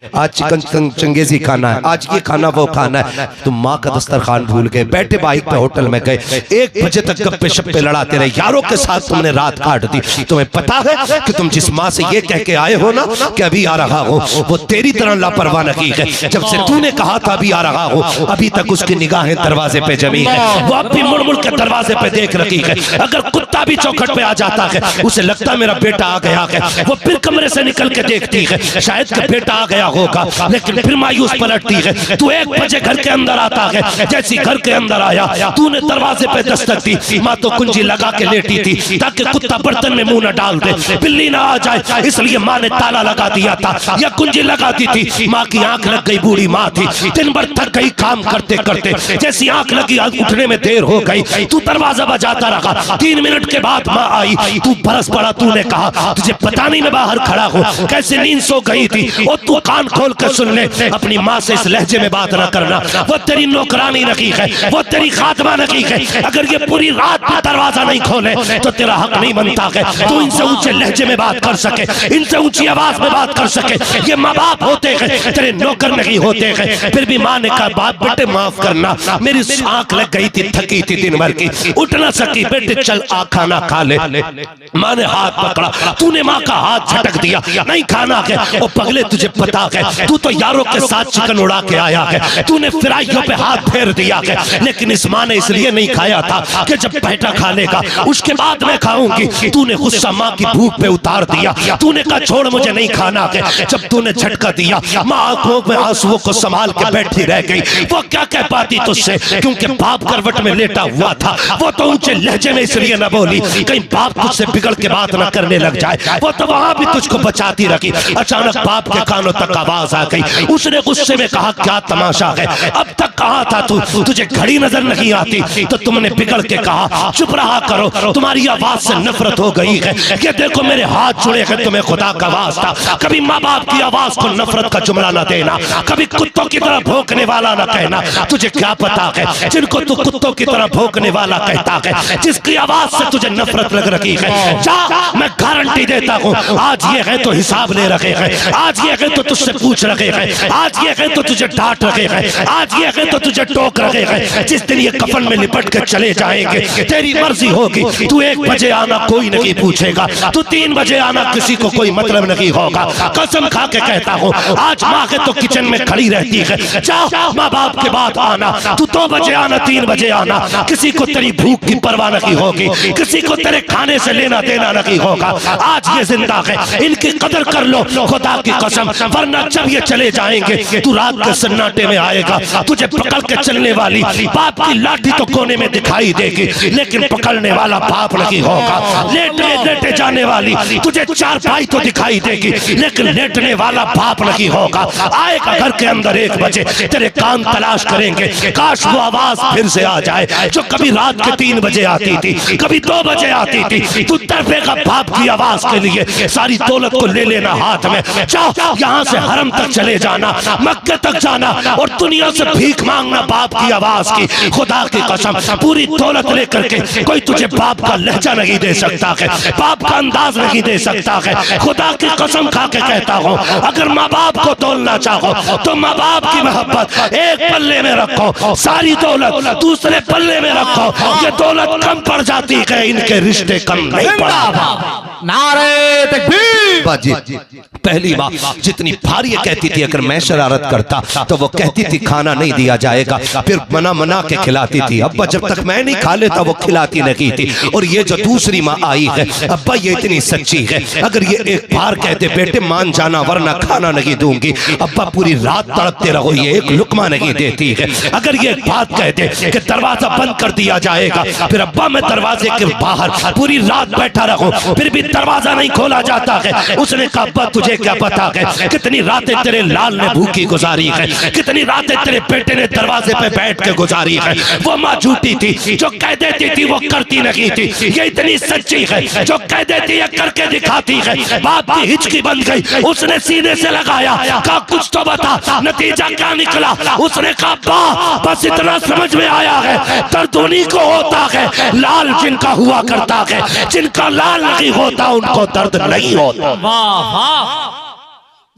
आज चिकन चंगेजी खाना है, आज ये खाना वो खाना है। तुम माँ का दस्तरखान भूल गए, बैठे बाइक पे होटल में गए, 1 बजे तक गप्पे शप्पे लड़ाते रहे, यारों के साथ तुमने रात काट दी। तुम्हें पता है कि तुम जिस माँ से ये कह के आए हो ना कि अभी आ रहा हो, वो तेरी तरह लापरवाह नहीं है। जब से तूने कहा था अभी आ रहा हो, अभी तक उसकी निगाहें दरवाजे पे जमी है, वो अब भी मुड़ मुड़ के दरवाजे पे देख रही है। अगर कुत्ता भी चौखट पे आ जाता है, उसे लगता मेरा बेटा आ गया है, वो फिर कमरे से निकल के देखती है, शायद कि बेटा आ गया होगा, लेकिन फिर मायूस पलटती है। तू 1 बजे घर के अंदर आता है, जैसी घर के अंदर आया तूने दरवाजे पे दस्तक दी, माँ तो कुंजी लगा के लेटी थी ताकि कुत्ता बर्तन में मुंह न डाल दे, बिल्ली ना आ जाए, इसलिए माँ ने ताला लगा दिया था या कुंजी लगा दी थी। माँ की आंख लग गई, बूढ़ी माँ थी, दिन भर थक गई काम करते करते, जैसी आंख लगी उठने में देर हो गई, तू दरवाजा बजाता रहा। 3 मिनट के बाद माँ आई, तू बरस पड़ा, तूने कहा तुझे पता नहीं मैं बाहर खड़ा हूँ, कैसे नींद सो गई थी। और तू कान खोल कर सुन ले, अपनी माँ से इस लहजे में बात ना करना, वो तेरी नौकरानी नहीं है, वो तेरी खातमा नहीं है। अगर ये पूरी रात में दरवाजा नहीं खोले तो तेरा हक नहीं बनता है तू इनसे ऊंचे लहजे में बात कर सके, इनसे ऊंची आवाज में बात कर सके। ये माँ बाप होते हैं, तेरे नौकर नहीं होते हैं। फिर भी माँ ने कहा बाप बेटे माफ करना, मेरी आंख लग गई थी, थकी थी दिन भर की, उठ ना सकी, बेटे चल आ खाना खा ले। माँ ने हाथ पकड़ा, तूने माँ का हाथ झटक दिया, नहीं खाना है। ओ पगले तुझे पता है, तू तो यारों के साथ चिकन उड़ा के आया है, तूने फिराइयों पे हाथ फेर दिया है, लेकिन इस माँ ने इसलिए नहीं खाया था कि जब बेटा खा लेगा उसके बाद मैं खाऊंगी। तूने गुस्सा माँ की भूख पे उतार दिया, तूने कहा छोड़ मुझे नहीं खाना है। जब तूने झटका दिया, माँ आंखों में आंसुओं को संभाल के बैठी रह गई। वो क्या कह पाती तुझसे, क्योंकि बाप करवट में लेटा हुआ था। वो तो ऊंचे लहजे में इसलिए न बोली कहीं बाप तुझसे बिगड़ के बात न करने लग जाए, वो तो वहां भी तुझको बचाती रखी। अचानक बाप के कानों तक आवाज आ गई, उसने गुस्से में कहा क्या तमाशा है, अब तक कहा था तू, तुझे घड़ी नजर नहीं आती, तो तुमने बिगड़ के कहा चुप रहा करो, तुम्हारी आवाज से नफरत हो गई है। ये देखो मेरे हाथ जुड़े हैं, तुम्हें खुदा का वास्ता कभी माँ बाप की आवाज को नफरत का जुमला न देना, कभी कुत्तों की तरह भौंकने वाला न कहना। तुझे क्या पता है जिनको तू कुत्तों की तरह भौंकने वाला कहता है, जिसकी आवाज से तुझे नफरत लग रही है, जा मैं गारंटी देता हूँ, आज ये है तो हिसाब ले रखे हैं, आज ये है तो तुझसे पूछ रखे हैं, आज ये है तो तुझे डांट रखे हैं, आज ये है तो तुझे टोक रखे हैं। जिस दिन ये कफन में लिपट के चले जाएंगे, तेरी मर्जी होगी, तू 1 बजे आना कोई नहीं पूछेगा, तू 3 बजे आना किसी को कोई मतलब नहीं होगा। कसम खा के कहता हूँ, आज माँ के तो किचन में खड़ी रहती है, जाओ माँ बाप के बाद आना, तू 2 बजे आना 3 बजे आना, किसी को तेरी भूख की परवाह नहीं होगी, किसी को तेरे खाने से लेना देना नहीं होगा। आज ये जिंदा है, इनकी कदर कर लो खुदा की कसम, वरना जब ये चले जाएंगे तू रात के सन्नाटे में आएगा, तुझे पकड़ के चलने वाली बाप की लाठी तो कोने में दिखाई देगी, लेकिन पकड़ने वाला बाप नहीं होगा। लेटे लेटे जाने वाली तुझे चारपाई तो दिखाई देगी, लेकिन लेटने वाला बाप नहीं होगा। आएगा घर के अंदर 1 बजे, तेरे कान तलाश करेंगे, काश वो आवाज फिर से आ जाए जो कभी रात के 3 बजे आती थी, कभी 2 बजे आती थी। तू तड़पेगा बाप की आवाज के लिए, सारी दौलत को ले लेना हाथ में, जाओ यहाँ से हरम तक चले जाना, मक्के तक जाना और दुनिया से भीख मांगना बाप की आवाज की। खुदा की कसम पूरी दौलत लेकर के कोई तुझे बाप का लहजा नहीं दे सकता है, बाप का अंदाज नहीं दे सकता है। खुदा की कसम खा के कहता हूँ, अगर माँ बाप को तोलना चाहो तो माँ बाप की मोहब्बत एक पल्ले में रखो, सारी दौलत दूसरे पल्ले में रखो। ये दौलत कम पड़ जाती है, इनके रिश्ते कम नहीं पड़ता। नारे तकबीर। बाजी पहली बात जितनी भारी कहती थी, अगर मैं शरारत करता तो वो कहती थी खाना नहीं दिया जाएगा, फिर मना मना के खिलाती थी। अब्बा जब तक मैं नहीं खा लेता वो खिलाती नहीं थी। और ये जो दूसरी माँ आई है, अब्बा ये इतनी सच्ची है, अगर ये एक बार कहते बेटे मान जाना वरना खाना नहीं दूंगी, अब्बा पूरी रात तड़पते रहो, ये एक लुकमा नहीं देती है। अगर ये एक बात कहते कि दरवाजा बंद कर दिया जाएगा, फिर अब्बा मैं दरवाजे के बाहर पूरी रात बैठा रहूं, फिर भी दरवाजा नहीं खोला जाता है। उसने कहा अब्बा तुझे क्या पता है कितनी रातें तेरे लाल ने भूखी गुजारी है, कितनी रातें तेरे बेटे ने दरवाजे पे बैठ के गुजारी है। वो माँ झूठी थी, जो कह देती थी वो करती नहीं थी। ये इतनी सच्ची है, जो कह देती है करके दिखाती है। बाप की हिचकी बन गई, उसने सीने से लगाया, कहा कुछ तो बता, नतीजा क्या निकला? उसने कहा बस इतना समझ में आया है, दर्द उन्हीं को होता है लाल जिनका हुआ करता है, जिनका लाल नहीं होता उनको दर्द नहीं होता। वाह वाह।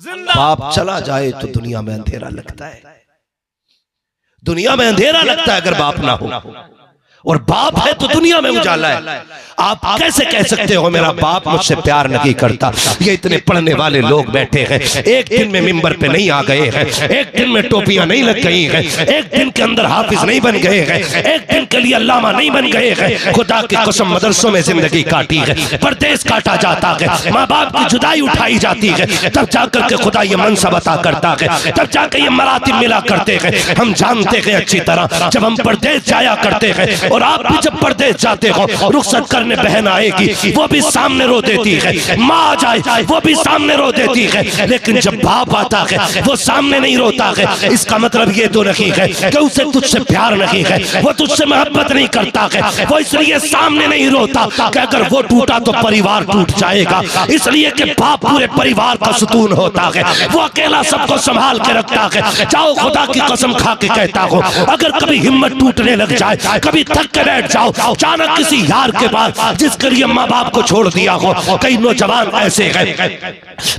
बाप चला जाए तो दुनिया में अंधेरा लगता है, दुनिया में अंधेरा लगता है अगर बाप ना हो, और बाप है तो दुनिया में उजाला है। आप कैसे कह सकते हो मेरा बाप मुझसे प्यार नहीं करता? ये इतने पढ़ने वाले लोग बैठे हैं, एक दिन में मिंबर पे नहीं आ गए हैं, एक दिन में टोपियां नहीं लग गई हैं, एक दिन के अंदर हाफिज नहीं बन गए हैं, एक दिन के लिए अल्लामा नहीं बन गए हैं। खुदा की कसम मदरसों में जिंदगी काटी है, परदेश काटा जाता है, माँ बाप की जुदाई उठाई जाती है, तब जाकर के खुदा ये मनसब अता करता है, तब जाकर ये मरातिब मिला करते हैं। हम जानते हैं अच्छी तरह जब हम परदेश जाया करते हैं, और आप भी जब परदेश जाते हो, रुखसत करने बहन आएगी वो भी सामने रो देती है, माँ आ जाए वो भी सामने रो देती है, लेकिन जब बाप आता है वो सामने नहीं रोता है। इसका मतलब ये तो नहीं है कि उसे तुझसे प्यार नहीं है, वो तुझसे मोहब्बत नहीं करता है, वो इसलिए सामने नहीं रोता कि अगर वो टूटा तो परिवार टूट जाएगा, इसलिए कि बाप पूरे परिवार का सुकून होता है, वो अकेला सबको संभाल के रखता है। जाओ खुदा की कसम खा के कहता हूँ, अगर कभी हिम्मत टूटने लग जाए, कभी थक के बैठ जाओ अचानक किसी यार के पास जिसके लिए माँ बाप को छोड़ दिया हो। कई नौजवान ऐसे हैं,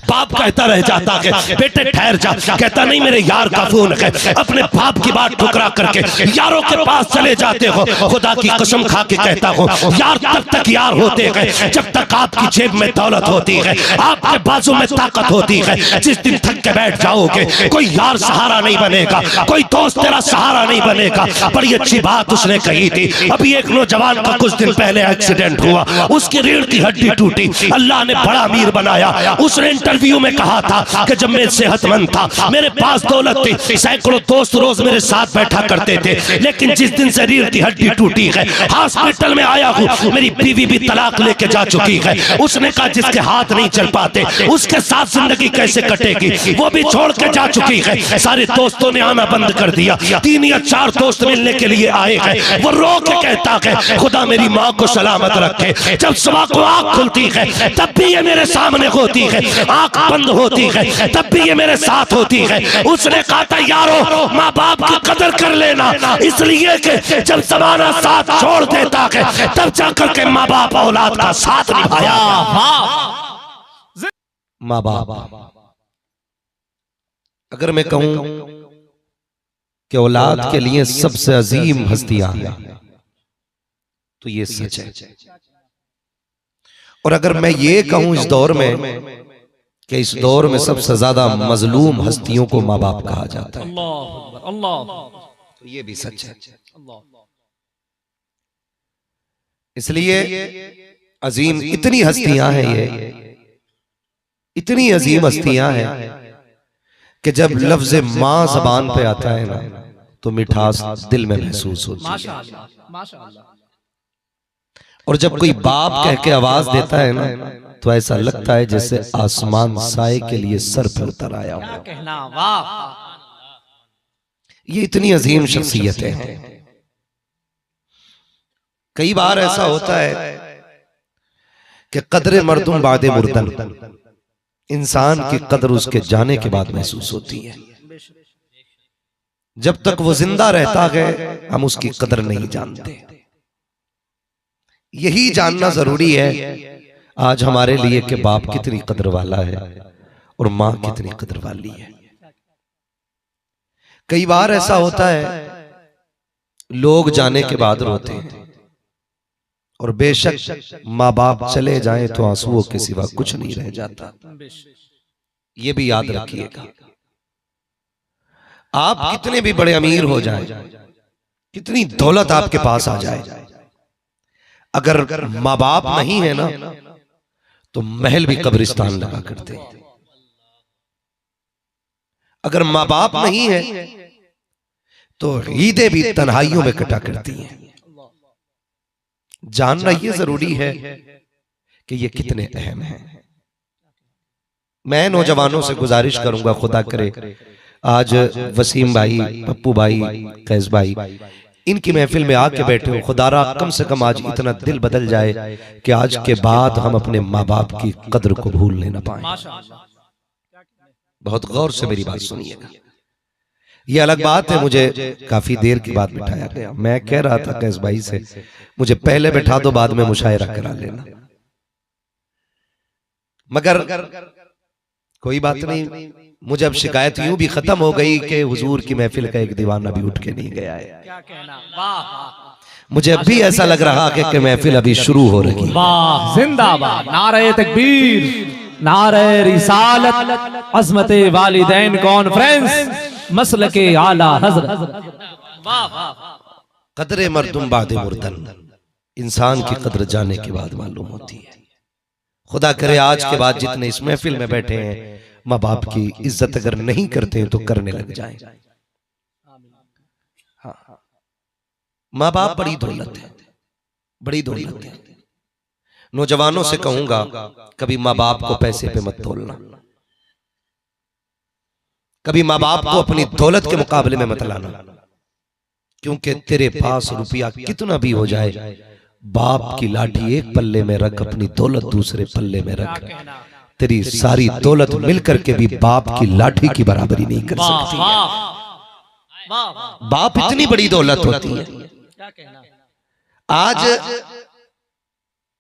बाप कहता रह जाता है बेटे ठहर जा, कहता नहीं मेरे यार का फोन है, अपने बाप की बात ठुकरा करके यारों के पास चले जाते हो। खुदा की कसम खा के कहता हूँ, यार तब तक यार होते हैं जब तक आपकी जेब में दौलत होती है, आपके बाजू में ताकत होती है। जिस दिन थक के बैठ जाओगे कोई यार सहारा नहीं बनेगा, कोई दोस्त तेरा सहारा नहीं बनेगा। बड़ी अच्छी बात उसने कही थी, अभी एक नौजवान का कुछ दिन पहले एक्सीडेंट हुआ, उसकी रीढ़ की हड्डी टूटी, अल्लाह ने बड़ा अमीर बनाया। उसने इंटरव्यू में कहा था कि जब मैं सेहतमंद था, मेरे पास दौलत थी, सैकड़ों दोस्त रोज मेरे साथ बैठा करते थे, लेकिन जिस दिन से रीढ़ की हड्डी टूटी है, हॉस्पिटल में आया हूँ, मेरी बीवी भी तलाक लेके जा चुकी है। उसने कहा जिसके हाथ नहीं चल पाते उसके साथ जिंदगी कैसे कटेगी, वो भी छोड़ के जा चुकी है। सारे दोस्तों ने आना बंद कर दिया, 3 या 4 दोस्त मिलने के लिए आए हैं। वो रो के कहता है खुदा मेरी माँ को सलामत रखे, जब सुबह को आँख खुलती है तब भी ये मेरे सामने होती है, आँख बंद होती है तब भी ये मेरे साथ होती है। उसने कहा था यारो माँ बाप की कदर कर लेना, इसलिए कि जब जमाना साथ छोड़ देता है तब जाकर के माँ बाप औलाद का साथ निभाया। माँ बाप अगर मैं कहूं कि औलाद के लिए सबसे अजीम हस्तियां हैं तो ये सच है, और अगर मैं ये कहूं इस दौर में कि इस दौर में सबसे ज्यादा मजलूम हस्तियों को माँ बाप कहा जाता है, तो ये भी सच है। इसलिए अजीम इतनी हस्तियां हैं, ये इतनी अजीम हस्तियां हैं कि जब लफ्ज माँ जबान पे आता है ना तो मिठास दिल में महसूस होती है, और जब कोई बाप कह के आवाज देता है ना तो ऐसा लगता है जैसे आसमान साए के लिए सर पे उतर आया हो। ये इतनी अजीम शख्सियतें हैं। कई बार ऐसा होता है कि कदरे मर्दुम बादे मुर्दन, इंसान की कदर उसके जाने के बाद महसूस होती है। जब तक वो जिंदा रहता है हम उसकी कदर नहीं जानते। यही जानना जरूरी है आज हमारे लिए कि बाप कितनी कदर वाला है और माँ कितनी कदर वाली है। कई बार ऐसा होता है लोग जाने के बाद रोते हैं, और बेशक माँ बाप चले जाएं तो आंसुओं के सिवा कुछ नहीं रह जाता। ये भी याद रखिएगा, आप कितने भी बड़े अमीर हो जाएं, कितनी दौलत आपके पास आ जाए, अगर माँ बाप नहीं है ना तो महल भी कब्रिस्तान लगा करते हैं। अगर माँ बाप नहीं है तो ईदें भी तन्हाइयों में कटा करती हैं। जानना ये जरूरी है कि ये कितने अहम हैं। मैं नौजवानों से गुजारिश करूंगा, खुदा करे आज वसीम भाई, पप्पू भाई, कैस भाई इनकी महफिल में आके बैठे हो, खुदारा कम से कम आज इतना दिल बदल जाए कि आज के बाद हम अपने माँ बाप की कदर को भूलने न पाए। बहुत गौर से मेरी बात सुनिएगा। ये अलग बात है मुझे काफी देर के बाद बिठाया गया। मैं कह रहा था कैस भाई से मुझे पहले बैठा दो, बाद में मुशायरा करा लेना, मगर कोई बात नहीं, मुझे अब शिकायत यूं भी खत्म हो गई कि हुजूर की महफिल का एक दीवाना भी उठ के नहीं गया है। क्या कहना, वाह मुझे अब भी ऐसा लग रहा कि महफिल अभी शुरू हो रही है। वाह, जिंदाबाद, नारे तकबीर, नारे रिसालत, अज़मते वालिदैन कॉन्फ्रेंस, मसलके आला हज़रत। वाह वाह, कदरे मर्दुम बादे मुर्दन, इंसान की कदर जाने के बाद मालूम होती है। खुदा करे आज के बाद जितने इस महफिल में बैठे हैं माँ बाप की इज्जत अगर नहीं करते हैं तो करने लग जाएं। हाँ, माँ बाप बड़ी दौलत है, बड़ी दौलत है। नौजवानों से कहूंगा कभी माँ बाप को पैसे पे मत तोलना, कभी माँ बाप को अपनी दौलत के मुकाबले में मत लाना, क्योंकि तेरे पास रुपया कितना भी हो जाए, बाप की लाठी एक पल्ले में रख, अपनी दौलत दूसरे पल्ले में रख, तेरी सारी दौलत मिलकर के भी बाप की लाठी की बराबरी नहीं कर सकती। बाप इतनी बड़ी दौलत होती है। आज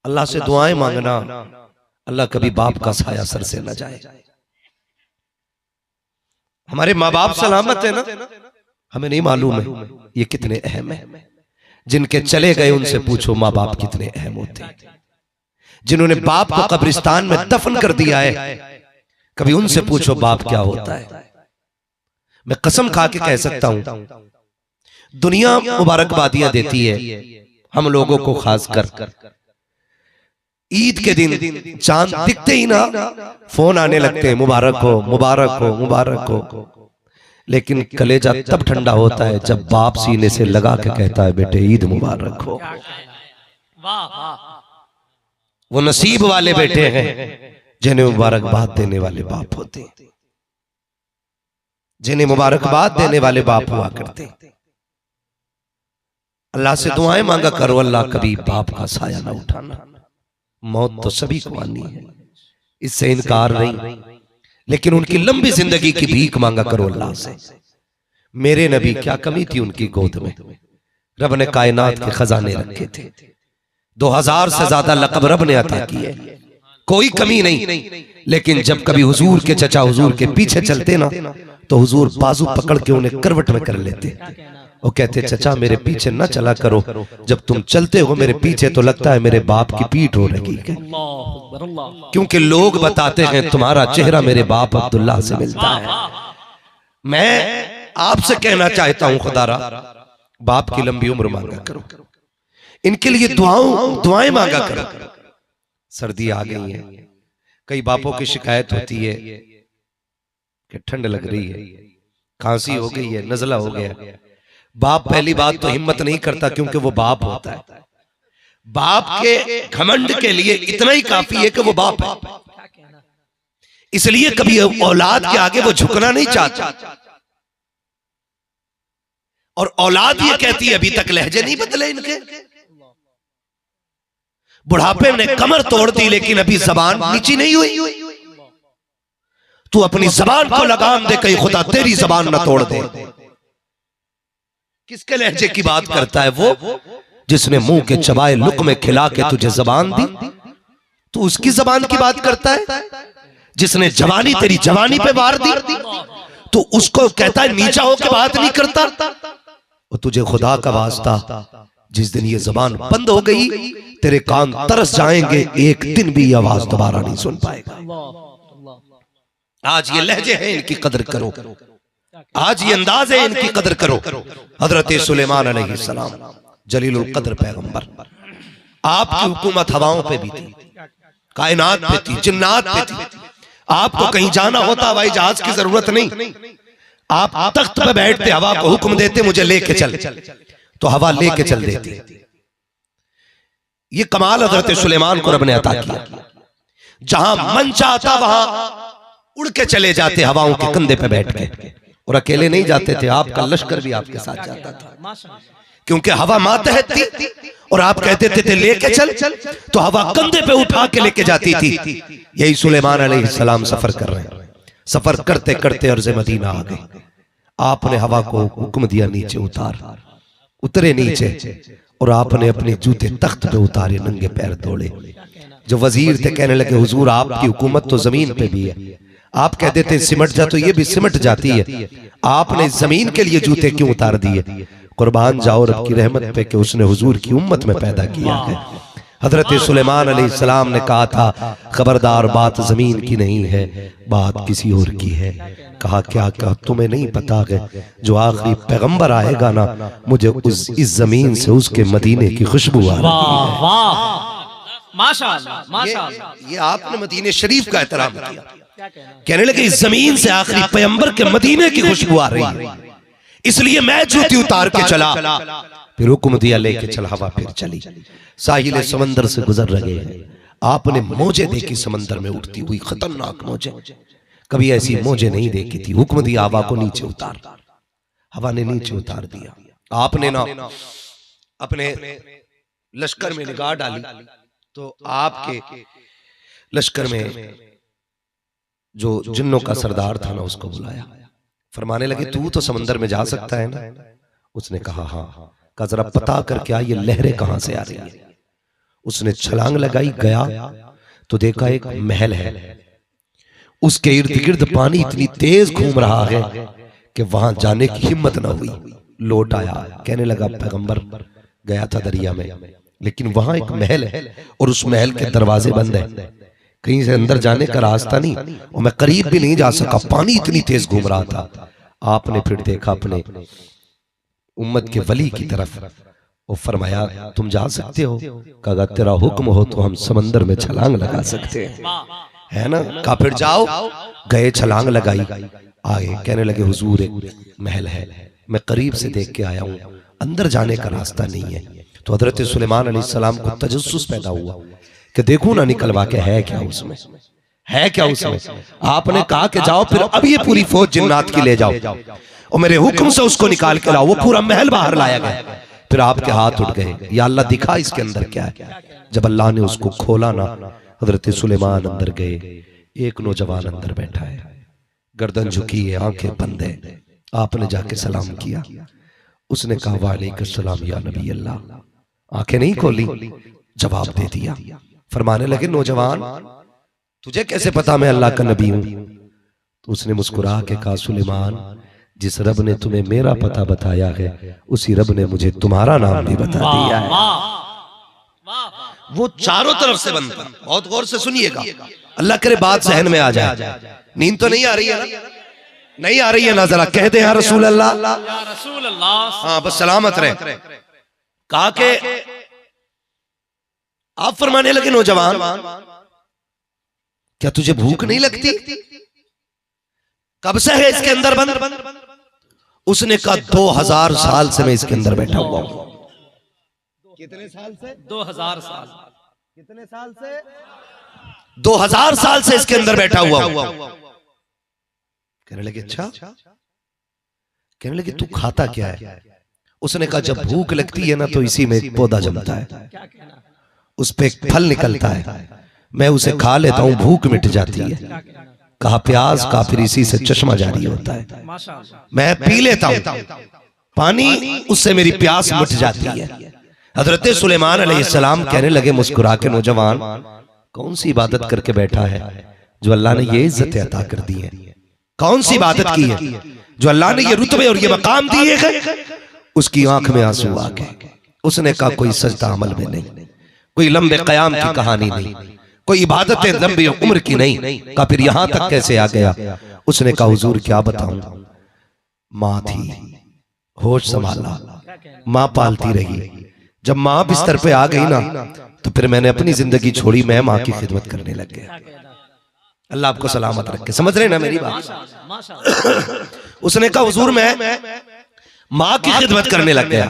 अल्लाह से दुआएं मांगना, अल्लाह कभी बाप का साया सर से न जाए। हमारे माँ बाप सलामत है ना, हमें नहीं मालूम है ये कितने अहम है। जिनके चले गए उनसे पूछो माँ बाप कितने अहम होते हैं। जिन्होंने बाप को कब्रिस्तान में दफन कर दिया है, कभी उनसे पूछो बाप क्या होता है। मैं कसम खा के कह सकता हूं, दुनिया मुबारकबादियां देती है हम लोगों को, खासकर ईद के दिन चांद दिखते ही ना फोन आने लगते हैं, मुबारक हो मुबारक हो मुबारक हो। लेकिन कलेजा तब ठंडा होता है जब बाप सीने से लगा के कहता है बेटे ईद मुबारक हो। वो नसीब वाले बेटे हैं जिन्हें मुबारकबाद देने वाले बाप होते हैं, जिन्हें मुबारकबाद देने वाले बाप हुआ करते हैं। अल्लाह से दुआएं मांगा करो, अल्लाह कभी बाप का साया ना उठाना। मौत तो सभी को आनी है, इससे इनकार नहीं, लेकिन उनकी लंबी जिंदगी की भीख मांगा करो अल्लाह से। मेरे नबी क्या कमी थी उनकी गोद में, रब ने कायनात के खजाने रखे थे, 2000 से ज्यादा लक़ब रब ने अता किए, कोई कमी नहीं। लेकिन जब कभी हुजूर के चचा हुजूर के पीछे चलते ना, तो हुजूर बाजू पकड़ के उन्हें करवट में कर लेते। वो कहते चचा मेरे पीछे न चला करो, जब तुम चलते हो मेरे पीछे तो लगता है मेरे बाप की पीठ हो रही है, क्योंकि लोग बताते हैं तुम्हारा चेहरा मेरे बाप अब्दुल्ला से मिलता है। मैं आपसे कहना चाहता हूं खुदारा, बाप की लंबी उम्र मांगा करो, इनके लिए दुआएं मांगा करो। सर्दी आ गई है, कई बापों की शिकायत होती है कि ठंड लग रही है, खांसी हो गई है, नजला हो गया। बाप पहली बात तो हिम्मत नहीं करता, क्योंकि वो बाप होता है। बाप के घमंड के लिए इतना ही काफी है कि वो बाप है, इसलिए कभी औलाद के आगे वो झुकना नहीं चाहता। और औलाद ये कहती है अभी तक लहजे नहीं बदले इनके, बुढ़ापे ने कमर तोड़ दी लेकिन अभी जबान नीची नहीं हुई। तू अपनी जबान को लगाम दे, कहीं खुदा तेरी जबान ना तोड़ दे। किसके लहजे की बात करता है वो, जिसने मुंह के चबाए लुक़्मे खिला के तुझे जबान दी। तू उसकी जबान की बात करता है जिसने जवानी तेरी जवानी पे वार दी, तो उसको कहता है नीचा होकर बात नहीं करता। और तुझे खुदा का वास्ता, जिस दिन ये जबान बंद हो गई तेरे कान तरस जाएंगे, एक दिन भी ये आवाज दोबारा नहीं सुन पाएगा। आज ये लहजे हैं, इनकी कदर करो। आज ये अंदाज है, इनकी कदर करो। हजरत सुलेमान अलैहिस्सलाम जलीलुल कद्र पैगंबर, आपकी हुकूमत हवाओं पे भी थी, कायनात पे थी, जिन्नात पे थी। आपको कहीं जाना होता हवाई जहाज की जरूरत नहीं, आप तख्त पे बैठते, हवा को हुक्म देते मुझे लेके चल, तो हवा लेके चल देती। ये कमाल हजरत सुलेमान को रब ने अता किया। जहां मन चाहता वहां उड़ के चले जाते हवाओं के कंधे पे बैठ के, और अकेले नहीं जाते थे, आपका लश्कर भी आपके साथ जाता था, क्योंकि हवा मातहत थी। और आप कहते थे लेके चल, तो हवा कंधे पे उठा के लेके जाती थी। यही सुलेमान अलैहिस्सलाम सफर कर रहे हैं, सफर करते करते अर्ज़ मदीना आ गए। आपने हवा को हुक्म दिया नीचे उतार, उतरे नीचे, और आपने अपने जूते तख्त पे उतारे, नंगे पैर दौड़े। जो वजीर थे कहने लगे हुजूर आपकी हुकूमत तो जमीन पे भी है, आप कह देते सिमट जा तो ये भी सिमट जाती है। आपने जमीन के लिए जूते क्यों उतार दिए? कुर्बान जाओ रब की रहमत पे कि उसने हुजूर की उम्मत में पैदा किया है। हजरत सुलेमान अलैहिस्सलाम ने कहा था खबरदार बात जमीन की नहीं है, बात किसी और की है। कहा क्या क्या तुम्हें नहीं पता है जो आखिरी पैगंबर आएगा ना, मुझे इस जमीन से उसके मदीने की खुशबू आ रही है। माशाअल्लाह माशाअल्लाह। ये आपने मदीने शरीफ का एहतराम किया। कहने लगे इस जमीन से आखिरी पैगंबर के मदीने की खुशबू आ रही है, इसलिए मैं जूती उतार के चला। फिर हुक्म दिया लेके चल, हवा फिर चली। साहिल समंदर से गुजर रहे हैं, आपने मौजे देखी समंदर में उठती हुई, खतरनाक मौजे, कभी ऐसी मौजे नहीं देखी थी। हुक्म दिया हवा को नीचे उतार, हवा ने नीचे उतार दिया। आपने ना अपने लश्कर में निगाह डाली तो आपके लश्कर में जो जिन्नों का सरदार था ना, उसको बुलाया। फरमाने लगे तू तो समंदर में जा सकता है ना? उसने कहा हाँ। कहा जरा पता करके आ ये लहरें कहां से आ रही है। उसने छलांग लगाई, गया तो देखा एक महल है, उसके इर्द गिर्द पानी इतनी तेज घूम रहा है कि वहां जाने की हिम्मत ना हुई। लौट आया, कहने लगा पैगंबर गया था दरिया में, लेकिन वहां एक महल है और उस महल के दरवाजे बंद है, कहीं से अंदर जाने का रास्ता नहीं, और मैं करीब भी नहीं जा सका, पानी इतनी तेज घूम रहा था। आपने फिर देखा अपने उम्मत के वली की तरफ, वो फरमाया तुम जा सकते हो? कहा तेरा हुक्म हो तो हम समंदर में छलांग लगा सकते हैं, है ना? कहा फिर जाओ। गए, छलांग लगाई, आगे कहने लगे हुजूर एक महल है, मैं करीब से देख के आया हूं, अंदर जाने का रास्ता नहीं है। तो हजरत सुलेमान अलैहिस्सलाम को तजस्सुस पैदा हुआ कि देखो ना निकलवा के है क्या उसमें, है क्या उसमें। आपने कहा कि जाओ फिर अब ये पूरी फौज जिन्नात की ले जाओ और मेरे हुक्म से उसको निकाल के लाओ। वो पूरा महल बाहर लाया गया। फिर आपके हाथ उठ गए, या अल्लाह दिखा इसके अंदर क्या है। जब अल्लाह ने उसको खोला ना, हजरत सुलेमान अंदर गए, एक नौजवान अंदर बैठा है, गर्दन झुकी है, आंखें बंद है। आपने जाके सलाम किया, उसने कहा वालेकुम सलाम या नबी अल्लाह। आंखें नहीं खोली, जवाब दे दिया। फरमाने लगे नौजवान तुझे कैसे पता मैं अल्लाह का नबी हूं? तो उसने मुस्कुरा के कहा सुलेमान जिस रब ने तुम्हें मेरा पता बताया है उसी रब ने मुझे तुम्हारा नाम भी बता दिया है। वो चारों तरफ से बनता, बहुत गौर से सुनिएगा, अल्लाह करे बात सहन में आ जाए। नींद तो नहीं आ रही है ना? नहीं आ रही है ना? जरा कह दे या रसूल अल्लाह, या रसूल अल्लाह। हाँ बस सलामत रहे। कहा के आप फरमाने लगे नौजवान क्या तुझे भूख नहीं लगती? कब से है इसके अंदर बंद? उसने कहा 2000 साल से मैं इसके अंदर बैठा हुआ हूं। कितने साल से? 2000 साल। कितने साल से? 2000 साल से इसके अंदर बैठा हुआ हूं। कहने लगे अच्छा? कहने लगे तू खाता क्या है? उसने कहा जब भूख लगती है ना तो इसी में एक पौधा जमता है, उस पे एक फल निकलता है, मैं उसे खा लेता हूं, भूख मिट जाती है। कहा प्याज का, फिर इसी से चश्मा जारी होता है, मैं पी लेता हूं पानी, उससे मेरी प्यास मिट जाती है। हजरत सुलेमान अलैहिस्सलाम कहने लगे मुस्कुरा के नौजवान कौन सी इबादत करके बैठा है जो अल्लाह ने ये इज्जत अता कर दी है? कौन सी इबादत की है जो अल्लाह ने ये रुतबे और ये मकाम दिए हैं? उसकी आंख में आंसू आ गए। उसने कहा कोई सजदा अमल में नहीं, कोई लंबे कयाम की कहानी नहीं, कोई इबादतें लंबी उम्र की नहीं। कहा फिर यहां तक कैसे आ गया? उसने कहा हुजूर क्या बताऊं, माँ थी, होश संभाला, माँ पालती रही, जब माँ बिस्तर पे आ गई ना तो फिर मैंने अपनी जिंदगी छोड़ी, मैं माँ की खिदमत करने लग गया। अल्लाह आपको सलामत रखे, समझ रहे ना मेरी बात? उसने कहा हुजूर मैं माँ की खिदमत करने लग गया।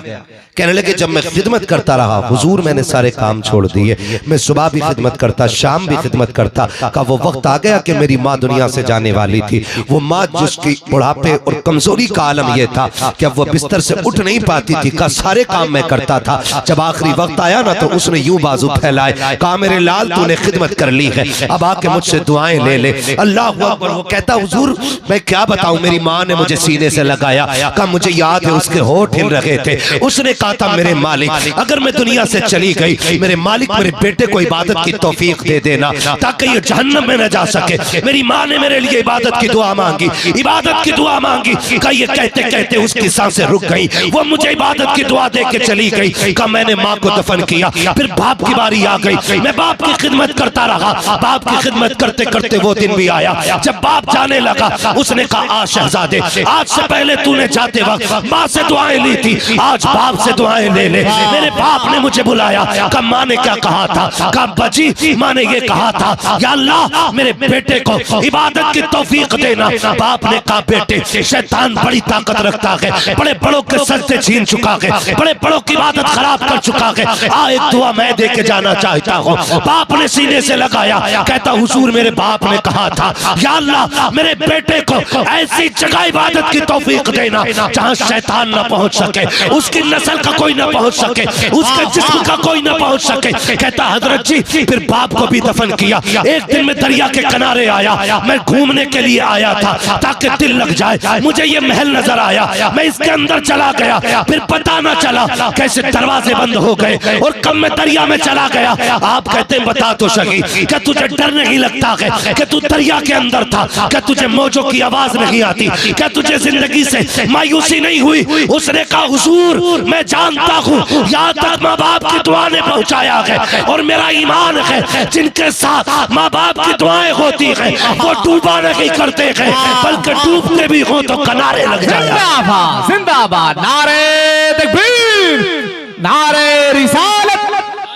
कहने लगे जब मैं खिदमत करता रहा हुजूर मैंने सारे काम छोड़ दिए, मैं सुबह भी खिदमत करता, शाम भी खिदमत करता। का वो वक्त आ गया कि मेरी माँ दुनिया से जाने वाली थी, वो माँ जिसकी बुढ़ापे और कमजोरी का आलम यह था कि अब वो बिस्तर से उठ नहीं पाती थी। का सारे काम मैं करता था, जब आखिरी वक्त आया ना तो उसने यूं बाजू फैलाए, कहा मेरे लाल तूने खिदमत कर ली है, अब आके मुझसे दुआएं ले ले। अल्लाह अकबर। वो कहता हुजूर मैं क्या बताऊं, मेरी माँ ने मुझे सीने से लगाया, कहा मुझे याद आगे उसके होठ हिल रहे थे। उसने कहा था मेरे मालिक, अगर मैं दुनिया से चली गई, मेरे मालिक मेरे बेटे को इबादत की तौफीक दे देना ताकि ये जहन्नम में न जा सके। मेरी माँ ने मेरे लिए इबादत की दुआ मांगी, इबादत की दुआ मांगी। का ये कहते कहते उसकी सांसें रुक गई, वो मुझे इबादत की दुआ दे के चली गई। का मैंने माँ को दफन किया, फिर बाप की बारी आ गई। मैं बाप की खिदमत करता रहा, बाप की खिदमत करते करते वो दिन भी आया जब बाप जाने लगा। उसने कहा आ शहजादे, आज से पहले तूने जाते वक्त माँ से दुआएं ली थी, आज बाप से दुआएं ले ले। मेरे बाप ने मुझे बुलाया, कहा माँ ने क्या कहा था? कहा बची माँ ने ये कहा था, या अल्लाह मेरे बेटे को इबादत की तौफीक देना। बाप ने कहा बेटे शैतान बड़ी ताकत रखता है, बड़े बड़ों के सजदे छीन चुका है, बड़े बड़ों की इबादत खराब कर चुका है। आ एक दुआ मैं दे के जाना चाहता हूँ। बाप ने सीने से लगाया, कहता हुजूर मेरे बाप ने कहा था, या अल्लाह मेरे बेटे को ऐसी जगह इबादत की तौफीक देना जहाँ शैतान ना पहुँच सके, उसकी नस्ल का कोई ना पहुँच सके, उसके जिस्म का कोई ना पहुँच सके। कहता हजरत जी फिर बाप को भी दफन किया। एक दिन मैं दरिया के किनारे आया, मैं घूमने के लिए आया था ताकि दिल लग जाए। मुझे ये महल नजर आया, मैं इसके अंदर चला गया, फिर पता ना चला कैसे दरवाजे बंद हो गए और कब मैं दरिया में चला गया। आप कहते हैं बता तो सही, क्या तुझे डर नहीं लगता है कि तू दरिया के अंदर था? क्या तुझे मौजों की आवाज नहीं आती? क्या तुझे जिंदगी से मायूसी नहीं हुई? उसने कहा हुजूर मैं जानता हूँ, यहाँ तक माँ बाप की दुआ ने पहुँचाया है और मेरा ईमान है जिनके साथ माँ बाप की दुआएं होती है वो डूबा नहीं करते हैं, बल्कि डूबते भी हो तो किनारे लग जाए। जिंदाबाद जिंदाबाद, नारे तकबीर, नारे रिसालत,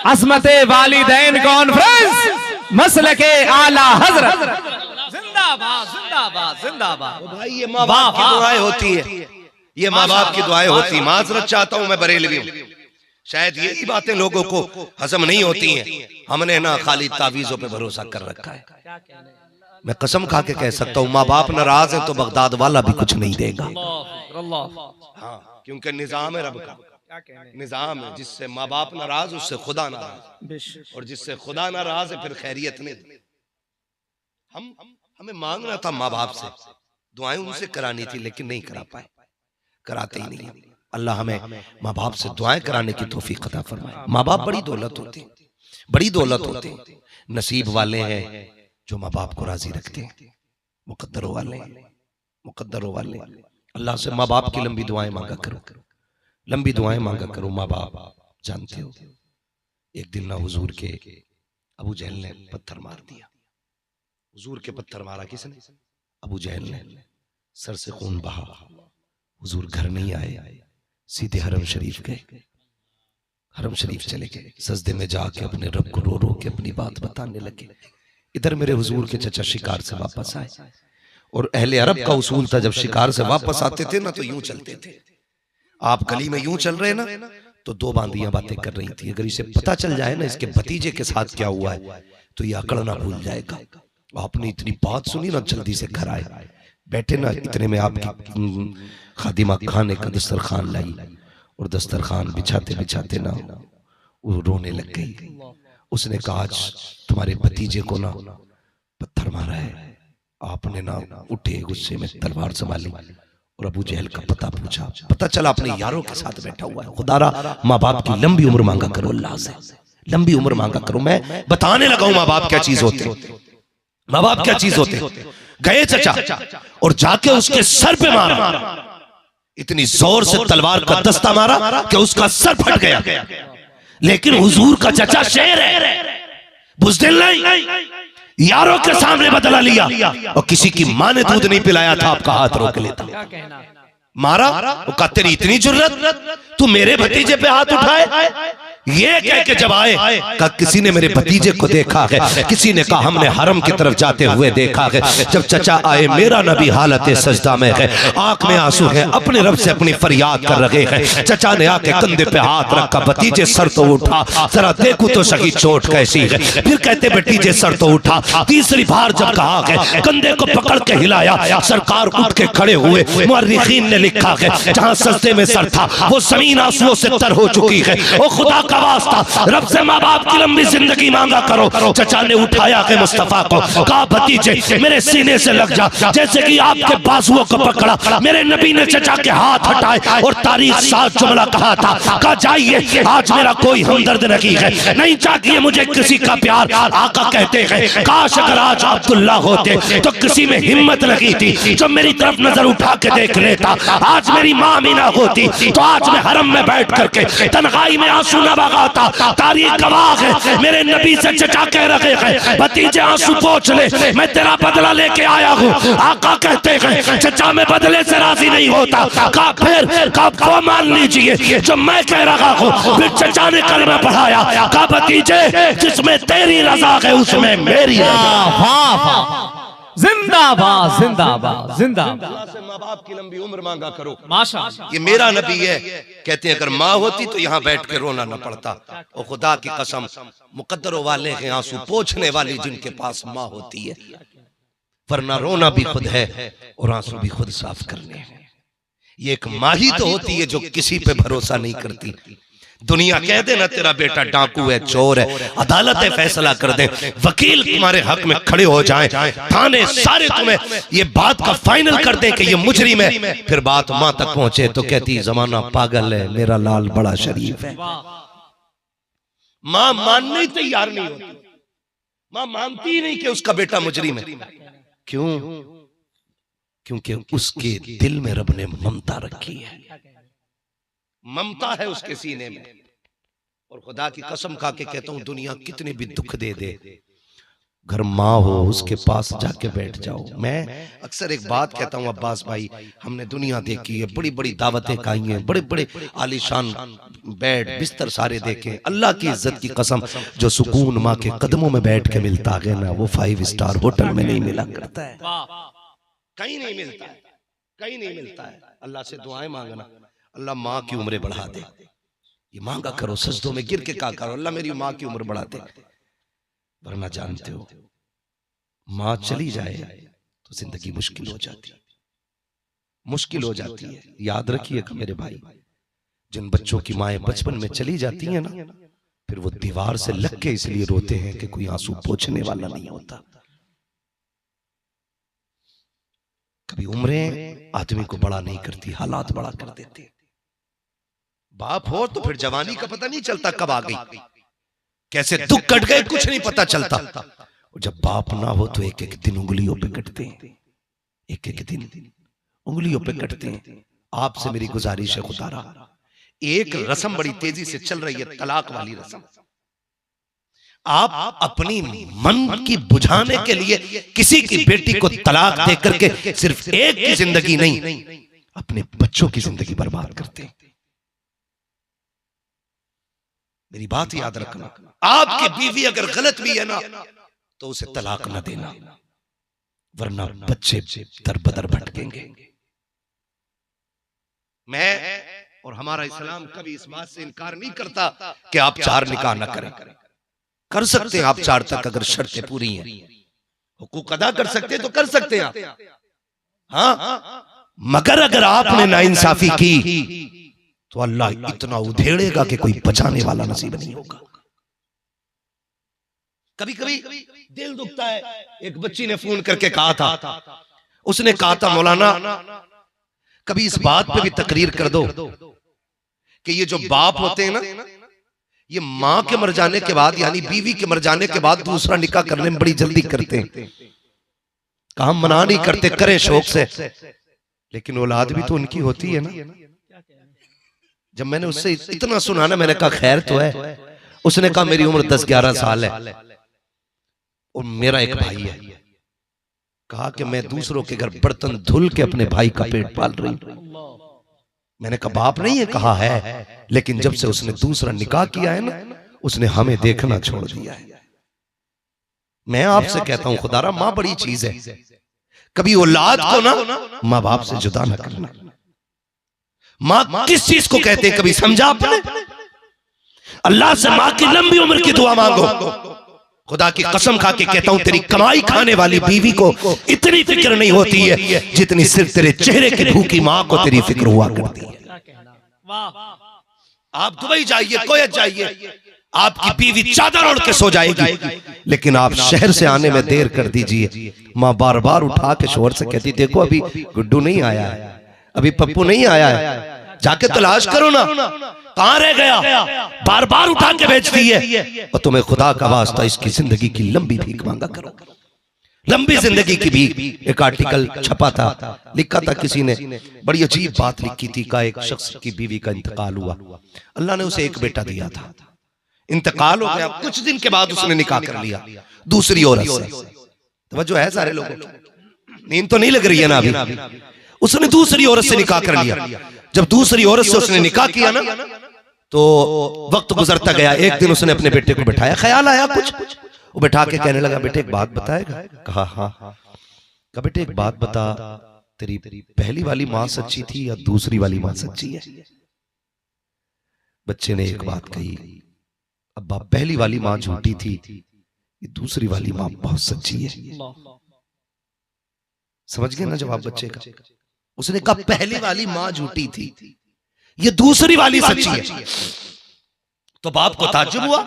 असमते वालिदैन कॉन्फ्रेंस, मसलके आला हजरत। जिंदाबाद जिंदाबाद जिंदाबाद। भाई ये माँ बाप की दुआएं होती है, ये माँ बाप की दुआएं होती है। माजरत चाहता हूँ मैं बरेलवी हूँ, शायद यही बातें लोगों को हजम नहीं होती हैं। हमने ना खाली तावीजों पे भरोसा कर रखा है। मैं कसम खा के कह सकता हूँ माँ बाप नाराज है तो बगदाद वाला भी कुछ नहीं देगा। हाँ, क्योंकि निजाम है रब का, निजाम है जिससे माँ बाप नाराज उससे खुदा नाराज, और जिससे खुदा नाराज है फिर खैरियत नहीं। हमें मांगना था माँ बाप से, दुआएं उनसे करानी थी लेकिन नहीं करा पाए, कराते ही नहीं। अल्लाह हमें माँ बाप से दुआएं कराने की तौफीक अता फरमाए। माँ बाप बड़ी दौलत होती, बड़ी दौलत होती। नसीब वाले हैं जो माँ बाप को राजी रखते हैं, मुकद्दरों वाले, मुकद्दरों वाले। अल्लाह से माँ बाप की लंबी दुआएं मांगा करो, लंबी दुआएं मांगा करो। माँ बाप जानते हो, एक दिन ना हुजूर के अबू जहल ने पत्थर मार दिया। हुजूर के पत्थर मारा किसने? अबू जहल ने। सर से खून बहा, हुजूर घर नहीं आए, सीधे हरम शरीफ गए, हरम शरीफ चले गए। सजदे में जाके अपने रब को रो रो के अपनी बात बताने लगे। इधर मेरे हुजूर के चचा शिकार से वापस आए, और अहले अरब का उसूल था जब शिकार से वापस आते थे ना तो यूं चलते थे। आप गली में यूं चल रहे ना तो दो बांदियां बातें कर रही थी। अगर इसे पता चल जाए ना इसके भतीजे के साथ क्या हुआ है तो ये अकड़ना भूल जाएगा। आपने इतनी बात सुनी ना, जल्दी से घर आए। बैठे ना, इतने में आपकी खादिमा खाने का दस्तरखान लाई, और दस्तरखान बिछाते बिछाते ना वो रोने लग गई। उसने कहा आज तुम्हारे भतीजे को ना पत्थर मारा है। आपने ना उठे गुस्से में तलवार संभाली और अबू जहल का पता पूछा। पता चला अपने यारों के साथ बैठा हुआ है। खुदारा माँ बाप की लंबी उम्र मांगा करो, अल्लाह से लंबी उम्र मांगा करो। मैं बताने लगा हूं माँ बाप क्या चीज होते, माँ बाप क्या चीज होते। गए चचा और जाके उसके सर पे मारा, इतनी जोर से तलवार का दस्ता मारा कि उसका सर फट गया। लेकिन हुजूर का चचा शेर है, बुज़दिल नहीं, यारों के सामने बदला लिया। और किसी की मां ने दूध नहीं पिलाया था, आपका हाथ रोक लेता। मारा, वो कहा तेरी इतनी जुर्रत, तू मेरे भतीजे पे हाथ उठाए? ये कह के जब आए कहा किसी ने मेरे भतीजे को देखा है, किसी ने कहा हमने हरम की तरफ जाते हुए देखा है। जब चचा आए मेरा नबी हालत सजदा में है, आंख में आंसू है, अपने रब से अपनी फरियाद कर रहे हैं। चचा ने आके कंधे पे हाथ रखा, भतीजे सर तो उठा, जरा देखो तो सही चोट कैसी है। फिर कहते भतीजे सर तो उठा। तीसरी बार जब कहा है कंधे को पकड़ के हिलाया, सरकार उठ के खड़े हुए। मुअर्रिखीन ने लिखा है जहां सजदे में सर था वो जमीन आंसुओं से तर हो चुकी है। ओ खुदा का वास्ता रब से माँ बाप की लंबी जिंदगी मांगा करो। चचा ने उठाया के मुस्तफा को, कहा भतीजे मेरे सीने से लग जा, जैसे कि आपके बाजुओं को पकड़ा। मेरे नबी ने चचा के हाथ हटाए और तारीख साथ जुमला कहा था, कहा जाइए आज मेरा कोई हमदर्द नहीं है, नहीं चाहिए मुझे किसी का प्यार। आका कहते हैं काश अगर आज अब्दुल्ला होते तो किसी में हिम्मत लगी थी जो मेरी तरफ नजर उठा के देख लेता। आज मेरी माँ मीना होती तो आज मैं हरम में बैठ करके तन्हाई में आंसू न बगाता। तारीख गवाह है मेरे नबी से चचा कह रहे हैं भतीजे आंसू पोंछ ले, मैं तेरा बदला लेके आया हूँ। आका कहते हैं चचा मैं बदले से राजी नहीं होता। कहा फिर वो मान लीजिए जो मैं कह रहा हूँ। फिर चचा ने कलमा पढ़ाया, कहा भतीजे जिसमें तेरी रजा है उसमें मेरी रजा। जिंदाबाद जिंदाबाद जिंदाबाद। अल्लाह से माँ बाप की लंबी उम्र मांगा करो। माशाअल्लाह। ये मेरा नबी है, कहते हैं अगर माँ होती तो यहाँ बैठ के रोना न पड़ता। और खुदा की कसम मुकद्दरों वाले हैं आंसू पोंछने वाली जिनके पास माँ होती है, वरना रोना भी खुद है और आंसू भी खुद साफ करने हैं। ये एक माँ ही तो होती है जो किसी पे भरोसा नहीं करती। दुनिया कह दे ना तेरा बेटा डाकू है, चोर है, अदालतें फैसला कर दे, वकील तुम्हारे हक में खड़े हो जाएं, थाने सारे तुम्हें ये बात का फाइनल कर दे कि ये मुजरिम है, फिर बात मां तक पहुंचे तो कहती जमाना पागल है, मेरा लाल बड़ा शरीफ है। मां मानने ही तैयार नहीं होती, मां मानती ही नहीं कि उसका बेटा मुजरिम है। क्यों? क्योंकि उसके दिल में रब ने ममता रखी है, ममता है उसके सीने में। और खुदा की कसम खा के कहता हूं दुनिया कितने भी दुख दे दे, घर माँ हो उसके पास जाके बैठ जाओ। मैं अक्सर एक बात कहता हूं अब्बास भाई, हमने दुनिया देखी है, बड़ी बड़ी दावतें खाई हैं, बड़े बड़े आलीशान बेड बिस्तर सारे देखे। अल्लाह की इज्जत की कसम जो सुकून माँ के कदमों में बैठ के मिलता है ना, वो 5 स्टार होटल में नहीं मिला करता है, कहीं नहीं मिलता है, कहीं नहीं मिलता है। अल्लाह से दुआएं मांगना, अल्लाह माँ की उम्रें बढ़ा दे, ये मांगा करो, सजदों में गिर के कहा करो अल्लाह मेरी माँ की उम्र बढ़ा दे। वरना जानते हो माँ चली जाए तो जिंदगी मुश्किल हो जाती है, मुश्किल हो जाती है। याद रखिएगा मेरे भाई, जिन बच्चों की माएँ बचपन में चली जाती है ना, फिर वो दीवार से लग के इसलिए रोते हैं कि कोई आंसू पोंछने वाला नहीं होता। कभी उम्रें आदमी को बड़ा नहीं करती, हालात बड़ा कर देते। बाप हो तो फिर जवानी का पता नहीं चलता कब आ गई, कैसे दुख कट गए कुछ नहीं पता चलता। और जब बाप ना हो तो एक एक दिन उंगलियों पे कटते हैं, एक एक दिन उंगलियों पे कटते हैं। आपसे मेरी गुजारिश है खुदारा, एक रस्म बड़ी तेजी से चल रही है, तलाक वाली रस्म। आप अपनी मन की बुझाने के लिए किसी की बेटी को तलाक दे करके सिर्फ एक की जिंदगी नहीं, अपने बच्चों की जिंदगी बर्बाद करते हैं। मेरी बात याद रखना, आपकी बीवी अगर गलत भी है ना तो उसे तलाक न देना, वरना बच्चे दर बदर भटकेंगे। मैं और हमारा इस्लाम कभी इस बात से इनकार नहीं करता कि आप 4 निकाह न करें। कर सकते हैं आप 4 तक अगर शर्तें पूरी हैं, हुकूक अदा कर सकते हैं तो कर सकते हैं आप। हाँ, मगर अगर आपने नाइंसाफी की तो अल्लाह इतना उधेड़ेगा कि कोई बचाने वाला नसीब नहीं होगा। कभी कभी दिल दुखता है। एक बच्ची ने फोन करके कहा था, उसने कहा था मौलाना कभी इस बात पे भी तकरीर कर दो कि ये जो बाप होते हैं ना, ये माँ के मर जाने के बाद यानी बीवी के मर जाने के बाद दूसरा निकाह करने में बड़ी जल्दी करते हैं। कहा मना नहीं करते, करें शौक से, लेकिन औलाद भी तो उनकी होती है ना। जब मैंने उससे इतना सुना ना, मैंने कहा खैर तो है। उसने कहा मेरी उम्र 10-11 साल है और मेरा एक भाई है। कहा कि मैं दूसरों के घर बर्तन धुल के अपने भाई का पेट पाल रही हूं। मैंने कहा बाप नहीं है, कहा है, लेकिन जब से उसने दूसरा निकाह किया है ना, उसने हमें देखना छोड़ दिया है। मैं आपसे कहता हूं खुदारा, मां बड़ी चीज है। कभी औलाद को ना माँ बाप से जुदा ना करना। माँ किस चीज को कहते हैं कभी समझा आपने? अल्लाह से माँ की लंबी उम्र की दुआ मांगो। खुदा की कसम खा के कहता हूं, तेरी कमाई खाने वाली बीवी को इतनी फिक्र नहीं होती है जितनी सिर्फ तेरे चेहरे की भूखी मां को तेरी फिक्र हुआ करती है। आप दुबई जाइए, कोयत जाइए, आपकी बीवी चादर ओढ़ के सो जाएगी, लेकिन आप शहर से आने में देर कर दीजिए, मां बार बार उठा के शोर से कहती, देखो अभी गुड्डू नहीं आया है, अभी पप्पू नहीं आया है, जाके तलाश करो ना, कहां रह गया, बार बार उठा के भेजती है। और तुम्हें खुदा का वास्ता इसकी जिंदगी की लंबी भीख मांगा करो, लंबी जिंदगी की भीख। एक आर्टिकल छपा था, लिखा था किसी ने, बड़ी अजीब बात लिखी थी का एक शख्स की बीवी का इंतकाल हुआ, अल्लाह ने उसे एक बेटा दिया था, इंतकाल हो गया, कुछ दिन के बाद उसने निकाह कर लिया दूसरी औरत से। तवज्जो है सारे लोगों को, नींद तो नहीं लग रही है ना अभी, उसने दूसरी औरत से निकाह कर लिया। जब दूसरी औरत से उसने निकाह किया ना, तो वक्त गुजरता गया, एक दिन उसने अपने बेटे को बिठाया, ख्याल आया कुछ, वो बिठा के कहने लगा, बेटे एक बात बताएगा? कहा हाँ। कहा बेटे एक बात बता, तेरी पहली वाली माँ सच्ची थी या दूसरी वाली माँ सच्ची है? बच्चे ने एक बात कही, अब्बा पहली वाली माँ झूठी थी, ये दूसरी वाली माँ बहुत सच्ची है। समझ गए ना जवाब बच्चे का? उसने कहा पहली वाली माँ झूठी थी, ये दूसरी वाली सच्ची है। तो बाप को ताज्जुब हुआ,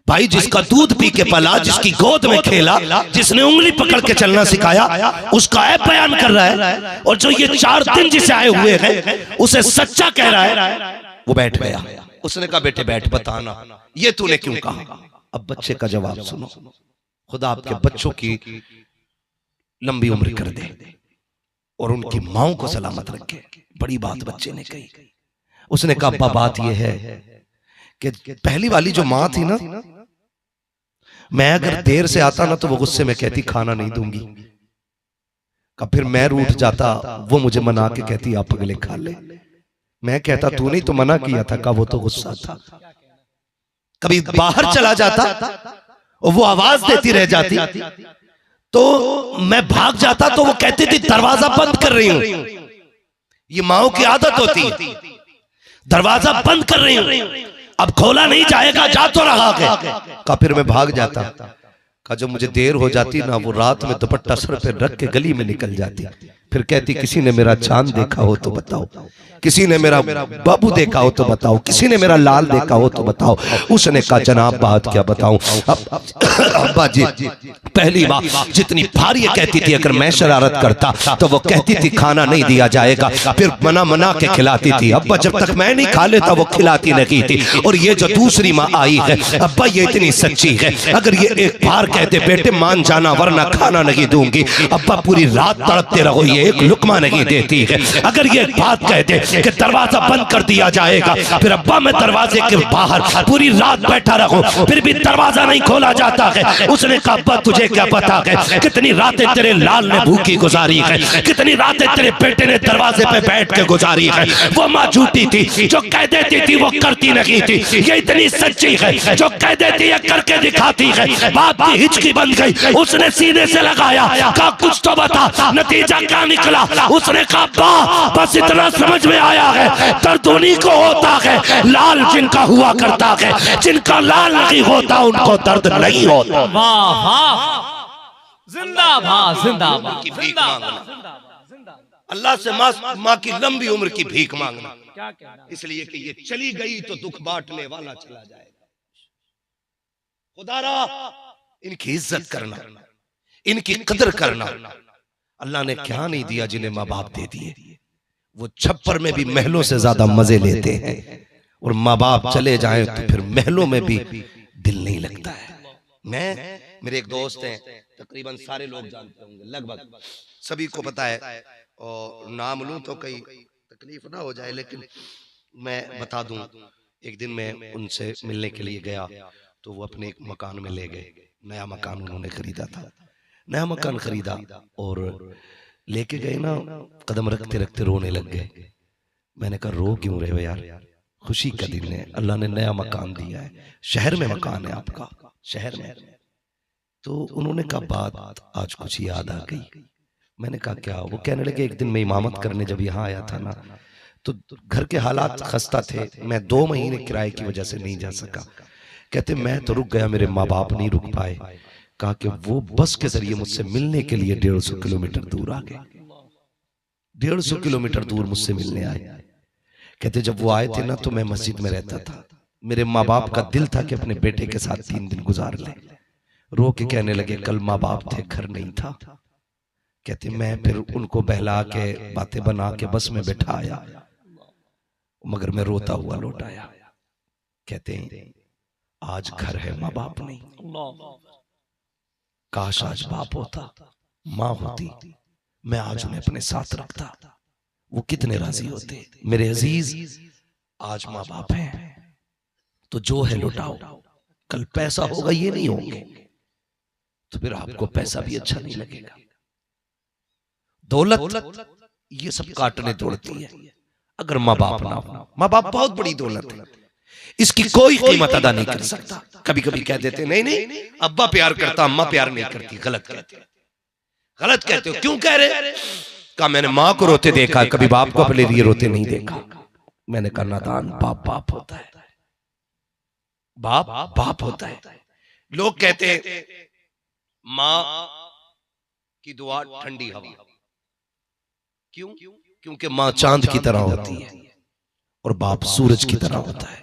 भाई जिसका दूध पी के पला, जिसकी गोद में खेला, जिसने उंगली पकड़ के चलना सिखाया, उसका ऐप बयान कर रहा है, और जो ये 4 दिन जिसे आए हुए हैं उसे सच्चा कह रहा है। वो बैठ गया, उसने कहा बेटे बैठ, बताना ये तूने क्यों कहा? अब बच्चे का जवाब सुनो, खुदा आपके बच्चों की लंबी उम्र कर दे और उनकी माओं को सलामत रखे। बड़ी बात बच्चे ने कही, उसने कहा अब्बा बात यह है कि पहली वाली जो माँ थी ना, मैं अगर देर से आता ना तो वो गुस्से में कहती खाना नहीं दूंगी, का फिर मैं रूठ जाता, वो मुझे मना के कहती आप अगले खा ले, मैं कहता तू नहीं तो मना किया था, का वो तो गुस्सा था। कभी बाहर चला जाता और वो आवाज देती रह जाती, तो मैं भाग जाता तो वो कहती थी दरवाजा बंद कर रही हूं। ये माओ की आदत होती है, दरवाजा बंद कर रही हूं, अब खोला नहीं जाएगा, जा तो रहा है। का फिर मैं भाग जाता, का जब मुझे देर हो जाती ना, वो रात में दुपट्टा सर पे रख के गली में निकल जाती, फिर कहती किसी ने मेरा चांद देखा हो तो बताओ, किसी ने मेरा बाबू देखा हो तो बताओ, किसी ने मेरा लाल देखा हो तो बताओ। उसने कहा जनाब बात क्या बताऊं अब्बा जी, पहली बार जितनी बार ये कहती थी अगर मैं शरारत करता तो वो कहती थी खाना नहीं दिया जाएगा, फिर मना के खिलाती थी। अब्बा जब तक मैं नहीं खा लेता वो खिलाती नहीं थी। और ये जो दूसरी माँ आई है अब्बा ये इतनी सच्ची है, अगर ये एक बार कहते बेटे मान जाना वरना खाना नहीं दूंगी, अब्बा पूरी रात तड़पते रहो, ये एक लुकमा नहीं देती है। अगर ये बात कहते कि दरवाजा बंद कर दिया जाएगा, फिर अब्बा मैं दरवाजे के बाहर पूरी रात बैठा रहूं, फिर भी दरवाजा नहीं खोला जाता है। उसने कहा अब्बा तुझे क्या पता है कितनी रातें तेरे लाल ने भूखी गुजारी है, कितनी रातें तेरे बेटे ने दरवाजे पे बैठ के गुजारी है। वो माँ झूठी थी, जो कह देती थी वो करती नहीं थी, ये इतनी सच्ची है जो कह देती है करके दिखाती है। बाप की हिचकी बन गई, उसने सीने से लगाया, कहा कुछ तो बता नतीजा क्या निकला। उसने कहा बस इतना समझ में आया है दर्द उन्हीं को होता है लाल जिनका हुआ करता है, जिनका लाल नहीं होता उनको दर्द नहीं होता। वाह वाह, जिंदाबाद जिंदाबाद जिंदाबाद। अल्लाह से माँ की लंबी उम्र की भीख मांगना, इसलिए कि ये चली गई तो दुख बांटने वाला चला जाएगा। खुदारा इनकी इज्जत करना, इनकी कदर करना। अल्लाह ने क्या नहीं दिया जिन्हें माँ बाप दे दिए। वो छप्पर में भी महलों से ज्यादा मजे लेते हैं, और माँ बाप चले जाएं तो फिर महलों में भी दिल नहीं लगता है। मेरे एक दोस्त हैं, तकरीबन सारे लोग जानते होंगे, लगभग सभी को पता है, और नाम लूं तो कहीं तकलीफ ना हो जाए, लेकिन मैं बता दूं। एक दिन मैं उनसे मिलने के लिए गया तो वो अपने एक मकान में ले गए। नया मकान उन्होंने खरीदा था, नया मकान खरीदा और लेके गए ना, कदम रखते रखते रोने लग गए। मैंने कहा रो क्यों रहे हो यार, खुशी का दिन है, अल्लाह ने नया मकान दिया है, शहर में मकान है आपका, शहर में। तो उन्होंने कहा बात आज कुछ याद आ गई। मैंने कहा क्या? वो कहने लगे एक दिन मैं इमामत करने जब यहाँ आया था ना, तो घर के हालात खस्ता थे, मैं 2 महीने किराए की वजह से नहीं जा सका। कहते मैं तो रुक गया, मेरे माँ बाप नहीं रुक पाए। कहा कि वो बस के जरिए मुझसे मिलने के लिए 150 किलोमीटर दूर आ गए, 150 किलोमीटर दूर मुझसे मिलने आए। कहते जब वो आए थे ना तो मैं मस्जिद में रहता था, मेरे माँ बाप का दिल था कि अपने बेटे के साथ 3 दिन गुजार ले। रो के कहने लगे कल माँ बाप थे, घर नहीं था। कहते मैं फिर उनको बहला के बातें बना के बस में बैठाया, मगर मैं रोता हुआ लौट आया। कहते हैं आज घर है, माँ बाप नहीं। काश आज बाप होता, माँ होती, मैं आज उन्हें अपने साथ रखता, वो कितने राजी होते। मेरे अजीज आज माँ बाप हैं तो जो है लुटाओ, कल पैसा होगा ये नहीं होंगे तो फिर आपको पैसा भी अच्छा नहीं लगेगा। दौलत ये सब काटने दौड़ती है, अगर माँ बाप ना हो। माँ बाप बहुत बड़ी दौलत है, इसकी कोई कीमत अदा नहीं कर सकता। कभी कभी कह देते नहीं नहीं अब्बा प्यार करता, अम्मा प्यार नहीं करती। गलत कहते हो, गलत कहते हो। क्यों कह रहे? कहा मैंने माँ को रोते देखा, कभी बाप को अपने लिए रोते नहीं देखा। मैंने कहा नादान, बाप बाप होता है, बाप बाप होता है। लोग कहते हैं माँ की दुआ ठंडी हवा, क्यों? क्योंकि माँ चांद की तरह होती है और बाप सूरज की तरह होता है।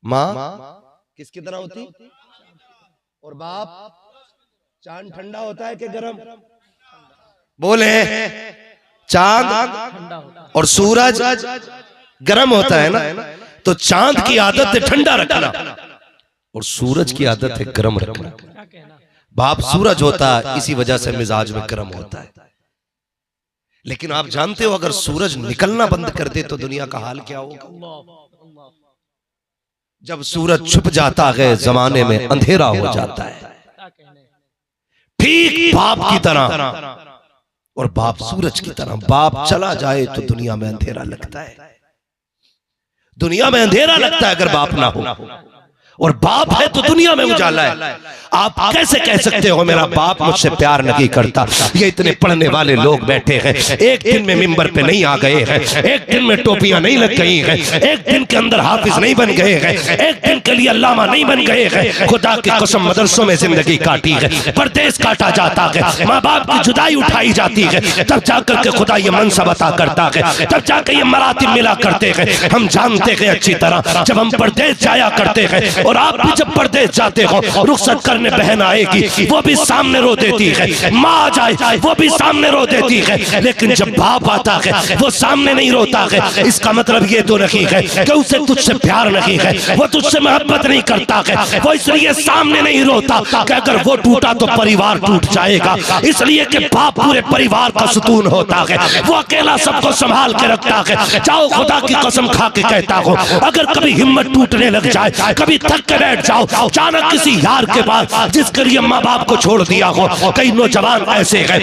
माँ किसकी तरह होती और बाप चांद ठंडा होता है कि गर्म? बोले चांद और सूरज गर्म होता है ना, तो चांद की आदत है ठंडा रखना और सूरज की आदत है गर्म रखना। बाप सूरज होता है, इसी वजह से मिजाज में गर्म होता है। लेकिन आप जानते हो अगर सूरज निकलना बंद कर दे तो दुनिया का हाल क्या होगा? जब सूरज छुप जाता है जमाने में अंधेरा हो जाता है। ठीक बाप की तरह, और बाप सूरज की तरह। बाप चला जाए तो दुनिया में अंधेरा लगता है, दुनिया में अंधेरा लगता है अगर बाप ना हो, और बाप है तो दुनिया में उजाला है। आप कैसे कह सकते हो मेरा बाप मुझसे प्यार नहीं करता? ये इतने पढ़ने वाले लोग बैठे हैं, एक दिन में मिंबर पे नहीं आ गए हैं, एक दिन में टोपियां नहीं लग गई हैं, एक दिन के अंदर हाफिज नहीं बन गए हैं, एक दिन के लिए अल्लामा नहीं बन गए हैं। खुदा की कसम मदरसों में जिंदगी काटी है, परदेश काटा जाता है, माँ बाप की जुदाई उठाई जाती है, तब जाकर के खुदा ये मनसब अता करता है, तब जाकर ये मरातिब मिला करते हैं। हम जानते हैं अच्छी तरह जब हम परदेश जाया करते हैं, और आप भी जब परदेश जाते हो, रुखसत करने बहन आएगी वो भी सामने रो देती है, माँ आ जाए वो भी सामने रो देती है, लेकिन जब बाप आता है वो सामने नहीं रोता है। इसका मतलब ये तो नहीं है कि उसे तुझसे प्यार नहीं है, वो तुझसे मोहब्बत नहीं करता है, वो इसलिए सामने नहीं रोता कि अगर वो टूटा तो परिवार टूट जाएगा। इसलिए कि बाप पूरे परिवार का सुकून होता है, वो अकेला सबको संभाल के रखता है। जाओ खुदा की कसम खा के कहता हूँ, अगर कभी हिम्मत टूटने लग जाए, कभी थक के बैठ जाओ, अचानक किसी यार के पास जिसके लिए माँ बाप को छोड़ दिया हो। कई नौजवान ऐसे हैं,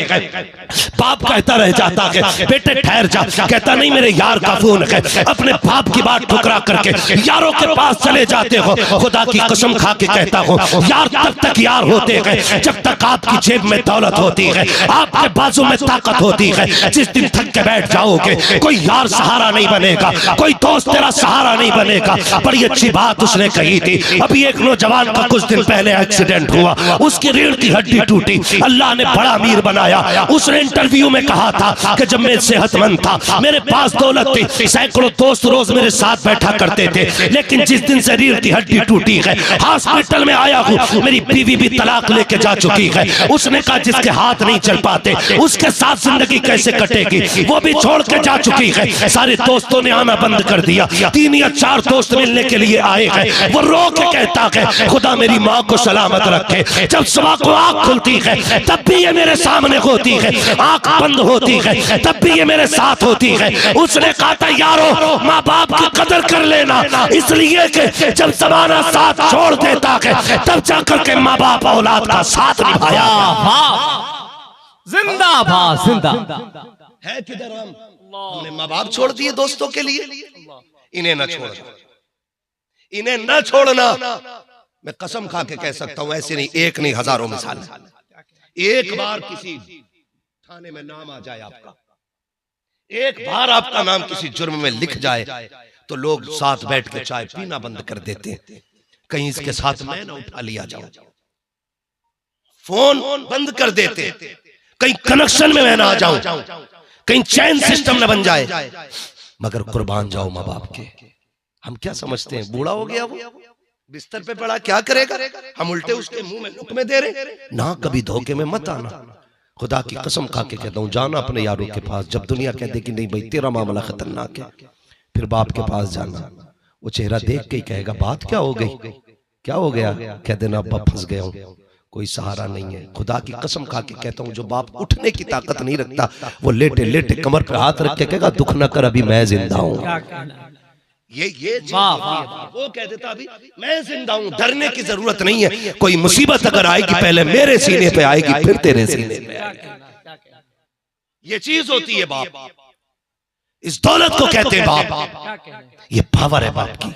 बाप कहता रह जाता है बेटे ठहर जा, कहता नहीं मेरे यार का फोन है, अपने बाप की बात ठुकरा करके यारों के पास चले जाते हो। खुदा की कसम खा के कहता हूँ, यार तब तक यार होते हैं जब तक आपकी जेब में दौलत होती है, आपके बाजू में ताकत होती है। जिस दिन थक के बैठ जाओगे कोई यार सहारा नहीं बनेगा, कोई दोस्त तेरा सहारा नहीं बनेगा। बड़ी अच्छी बात उसने कही थी, अभी एक नौजवान का कुछ दिन पहले एक्सीडेंट हुआ, उसकी रीढ़ की हड्डी टूटी, अल्लाह ने बड़ा अमीर बनाया। उसने इंटरव्यू में कहा था कि जब मैं सेहतमंद था, मेरे पास दौलत थी, सैकड़ों दोस्त रोज मेरे साथ बैठा करते थे, लेकिन जिस दिन से रीढ़ की हड्डी टूटी है, हॉस्पिटल में आया हूँ, मेरी बीवी भी तलाक लेके जा चुकी है। उसने कहा जिसके हाथ नहीं चल पाते उसके साथ जिंदगी कैसे कटेगी, वो भी छोड़ के जा चुकी है। सारे दोस्तों ने आना बंद कर दिया, 3 या 4 दोस्त मिलने के लिए आए हैं। वो रो के कहता है खुदा मेरी माँ को सलामत रखे। जब सुबह को आंख खुलती है तब भी ये मेरे सामने होती है, आंख बंद होती है तब भी ये मेरे साथ होती है। उसने कहा था यारो माँ बाप की कदर कर लेना, इसलिए कि जब जमाना साथ छोड़ देता है तब जाकर के माँ बाप औलाद का साथ निभाया। जिंदाबाद जिंदाबाद। है किधर हमने माँ बाप छोड़ दिए दोस्तों के लिए? इन्हें न छोड़ना, इन्हें न छोड़ना। मैं कसम खा के कह सकता हूं, ऐसे नहीं, एक नहीं, हजारों मिसाल। एक बार किसी थाने में नाम आ जाए आपका, एक बार आपका नाम किसी जुर्म में लिख जाए तो लोग साथ बैठ के चाय पीना बंद कर देते हैं। कहीं इसके साथ मैं ना उठा लिया जाऊं, फोन बंद कर देते, कहीं कनेक्शन में मैं ना आ जाऊं, कहीं चैन सिस्टम न बन जाए, मगर कुर्बान जाओ माँ बाप के। हम क्या समझते हैं, बूढ़ा हो गया वो बिस्तर पे पड़ा, क्या करेगा, हम उल्टे उसके मुंह में लुकमे दे रहे ना। कभी धोखे में मत आना, खुदा की कसम खा के कहता हूं, जाना अपने यारों के पास। जब दुनिया कहते कि नहीं भाई तेरा मामला खतरनाक है, फिर बाप के पास जाना, वो चेहरा देख के ही कहेगा बात क्या हो गई, क्या हो गया, कह देना अब्बा फंस गया हूं, कोई सहारा नहीं है। खुदा की कसम खा के कहता हूं, जो बाप उठने की ताकत नहीं रखता, वो लेटे लेटे कमर पे हाथ रख के कहेगा दुख न कर अभी मैं जिंदा हूं। ये वो कह देता अभी मैं जिंदा हूं, डरने की जरूरत नहीं है। कोई मुसीबत अगर आएगी पहले मेरे सीने पे आएगी, फिर तेरे सीने पे आएगी। ये चीज होती है बाप, इस दौलत को कहते हैं बाप, ये पावर है बाप की।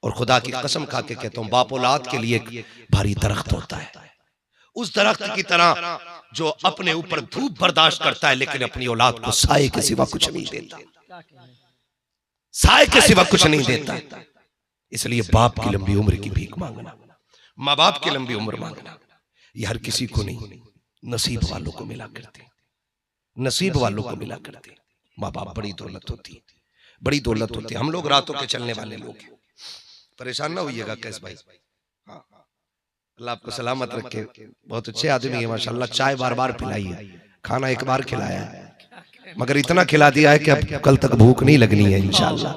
और खुदा की कसम खा के कहता हूं, बाप औलाद के लिए एक भारी दरख्त होता है, उस दरख्त की तरह जो अपने ऊपर धूप बर्दाश्त करता है, लेकिन अपनी औलाद को साए के सिवा कुछ नहीं देता, साए के सिवा कुछ नहीं देता। इसलिए बाप की लंबी उम्र की भीख मांगना, माँ बाप की लंबी उम्र मांगना, ये हर किसी को नहीं, नसीब वालों को मिला करते, नसीब वालों को मिला करते। माँ बाप बड़ी दौलत होती है, बड़ी दौलत होती है। हम लोग रातों के चलने वाले लोग हैं, परेशान ना होइएगा कैस भाई, हाँ अल्लाह आपको सलामत रखे। बहुत अच्छे आदमी है माशाल्लाह, चाय बार बार पिलाई है, खाना एक बार खिलाया है, मगर इतना खिला दिया है कि अब कल तक भूख नहीं लगनी है इंशाल्लाह,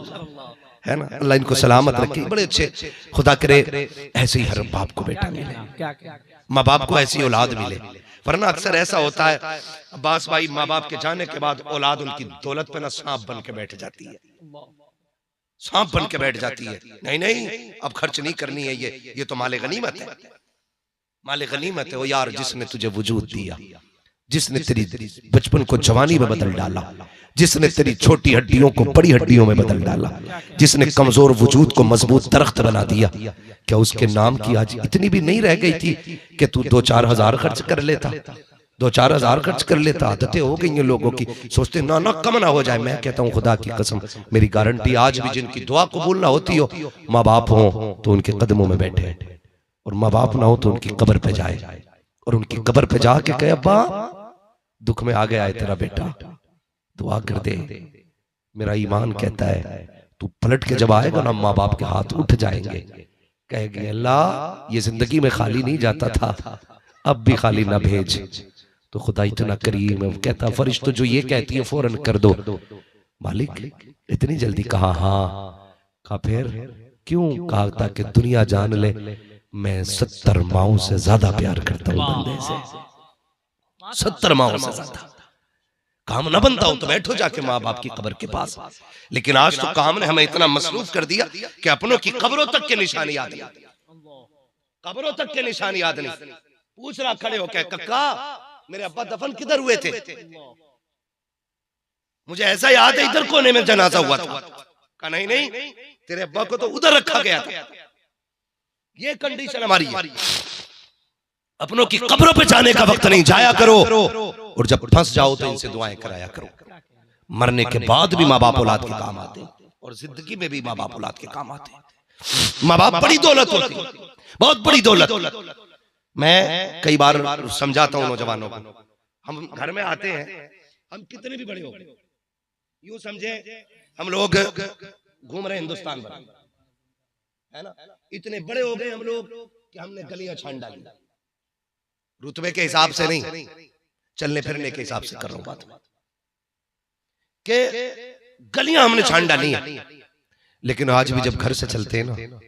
है ना। अल्लाह इनको सलामत रखे, बड़े अच्छे, खुदा करे ऐसे ही हर बाप को बेटा मिले, माँ बाप को ऐसी औलाद मिले। वरना अक्सर ऐसा होता है अब्बास भाई, माँ बाप के जाने के बाद औलाद उनकी दौलत पे ना सांप बन के बैठ जाती है, सांप बन के बैठ जाती है। नहीं नहीं अब खर्च नहीं करनी है, ये तो माले गनीमत है, माले गनीमत है। वो यार जिसने तुझे वजूद दिया, जिसने तेरी बचपन को जवानी में बदल डाला, जिसने तेरी छोटी हड्डियों को बड़ी हड्डियों में बदल डाला, जिसने कमजोर वजूद को मजबूत दरख्त बना दिया, क्या उसके नाम की आज इतनी भी नहीं रह गई थी कि तू 2-4 हजार खर्च कर लेता, 2-4 हजार खर्च कर लेता। आदतें हो गई हैं लोगों की, सोचते ना ना कम ना हो जाए। मैं कहता हूँ खुदा की कसम, मेरी गारंटी, आज भी जिनकी दुआ कबूल ना होती हो, माँ बाप हो तो उनके कदमों में बैठे, और माँ बाप ना हो तो उनकी कब्र पे जाए, और उनकी कब्र पे जाके कहे अब्बा दुख में आ गया है तेरा बेटा, दुआ कर दे। मेरा ईमान कहता है तू पलट के जब आएगा ना, माँ बाप के हाथ उठ जाएंगे, कहेंगे अल्लाह ये जिंदगी में खाली नहीं जाता था, अब भी खाली ना भेज। तो खुदा इतना करीम है, कहता फरिश्तों जो ये कहती है फौरन कर दो। मालिक इतनी जल्दी कहा, हाँ कहा फिर क्यों, कहा ताकि दुनिया जान ले मैं 70 माओं से ज्यादा प्यार करता हूं बंदे से, 70 माओं से ज्यादा। काम ना बनता हो तो बैठो जाके माँ बाप की कब्र के पास, लेकिन आज तो काम ने हमें इतना मसरूफ कर दिया कि अपनों की कब्रों तक के निशान याद नहीं, कब्रों तक के निशान याद नहीं। पूछ रहा खड़े हो, क्या कक्का मेरे अब्बा दफन किधर हुए थे, मुझे ऐसा याद है इधर कोने में जनाजा हुआ था। कहा नहीं नहीं तेरे अब्बा को तो उधर रखा गया था। ये कंडीशन हमारी है, अपनों की कब्रों पे जाने का वक्त नहीं, जाया करो, और जब फंस जाओ तो इनसे दुआएं कराया करो। मरने के बाद भी माँ बाप औलाद के काम आते, और जिंदगी में भी माँ बाप औलाद के काम आते। माँ बाप बड़ी दौलत होती, बहुत बड़ी दौलत। मैं कई बार समझाता हूँ नौजवानों को, हम घर में आते हैं, हम कितने भी बड़े हो, यूं समझे हम लोग घूम रहे हिंदुस्तान भर, है ना, इतने बड़े हो गए हम लोग कि हमने गलियां छान डाली, रुतबे के हिसाब से नहीं, चलने फिरने के हिसाब से कर रहा हूं बात, कि गलियां हमने छान डाली हैं। लेकिन आज भी जब घर से चलते हैं ना,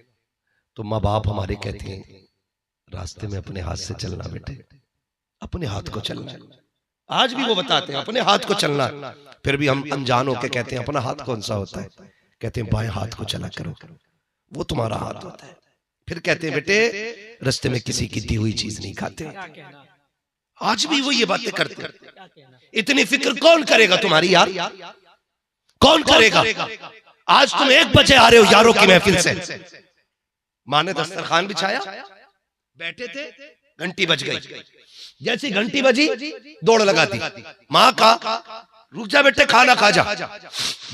तो माँ बाप हमारे कहते हैं रास्ते में अपने हाथ से चलना बेटे, अपने हाथ को चलना। आज भी वो बताते हैं अपने हाथ को चलना, फिर भी हम अनजान होके कहते हैं अपना हाथ कौन सा होता है, कहते हैं बाएं हाथ को चला करो, वो तुम्हारा हाथ होता है। फिर कहते हैं बेटे रास्ते में किसी की दी हुई चीज नहीं खाते। आज भी वो ये बातें करते हैं। इतनी फिक्र कौन करेगा तुम्हारी यार, कौन करेगा। आज तुम 1 बजे आ रहे हो यारों की महफिल से, माँ ने दस्तरखान बिछाया, बैठे थे, घंटी बज गई, जैसी घंटी बजी दौड़ लगा दी, माँ का रुक जा बेटे खाना खा जा।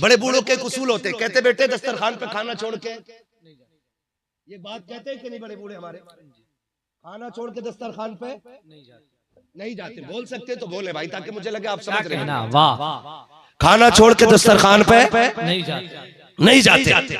बड़े बूढ़ों के उसूल होते, कहते बेटे दस्तरखान पे खाना छोड़ के ये बात कहते हैं कि नहीं बड़े बूढ़े हमारे? खाना छोड़ के दस्तरखान पे नहीं जाते। बोल सकते तो बोले भाई, ताकि मुझे लगे आप समझ रहे हैं ना। वाह, खाना छोड़ के दस्तरखान पे नहीं जाते। नहीं जाते।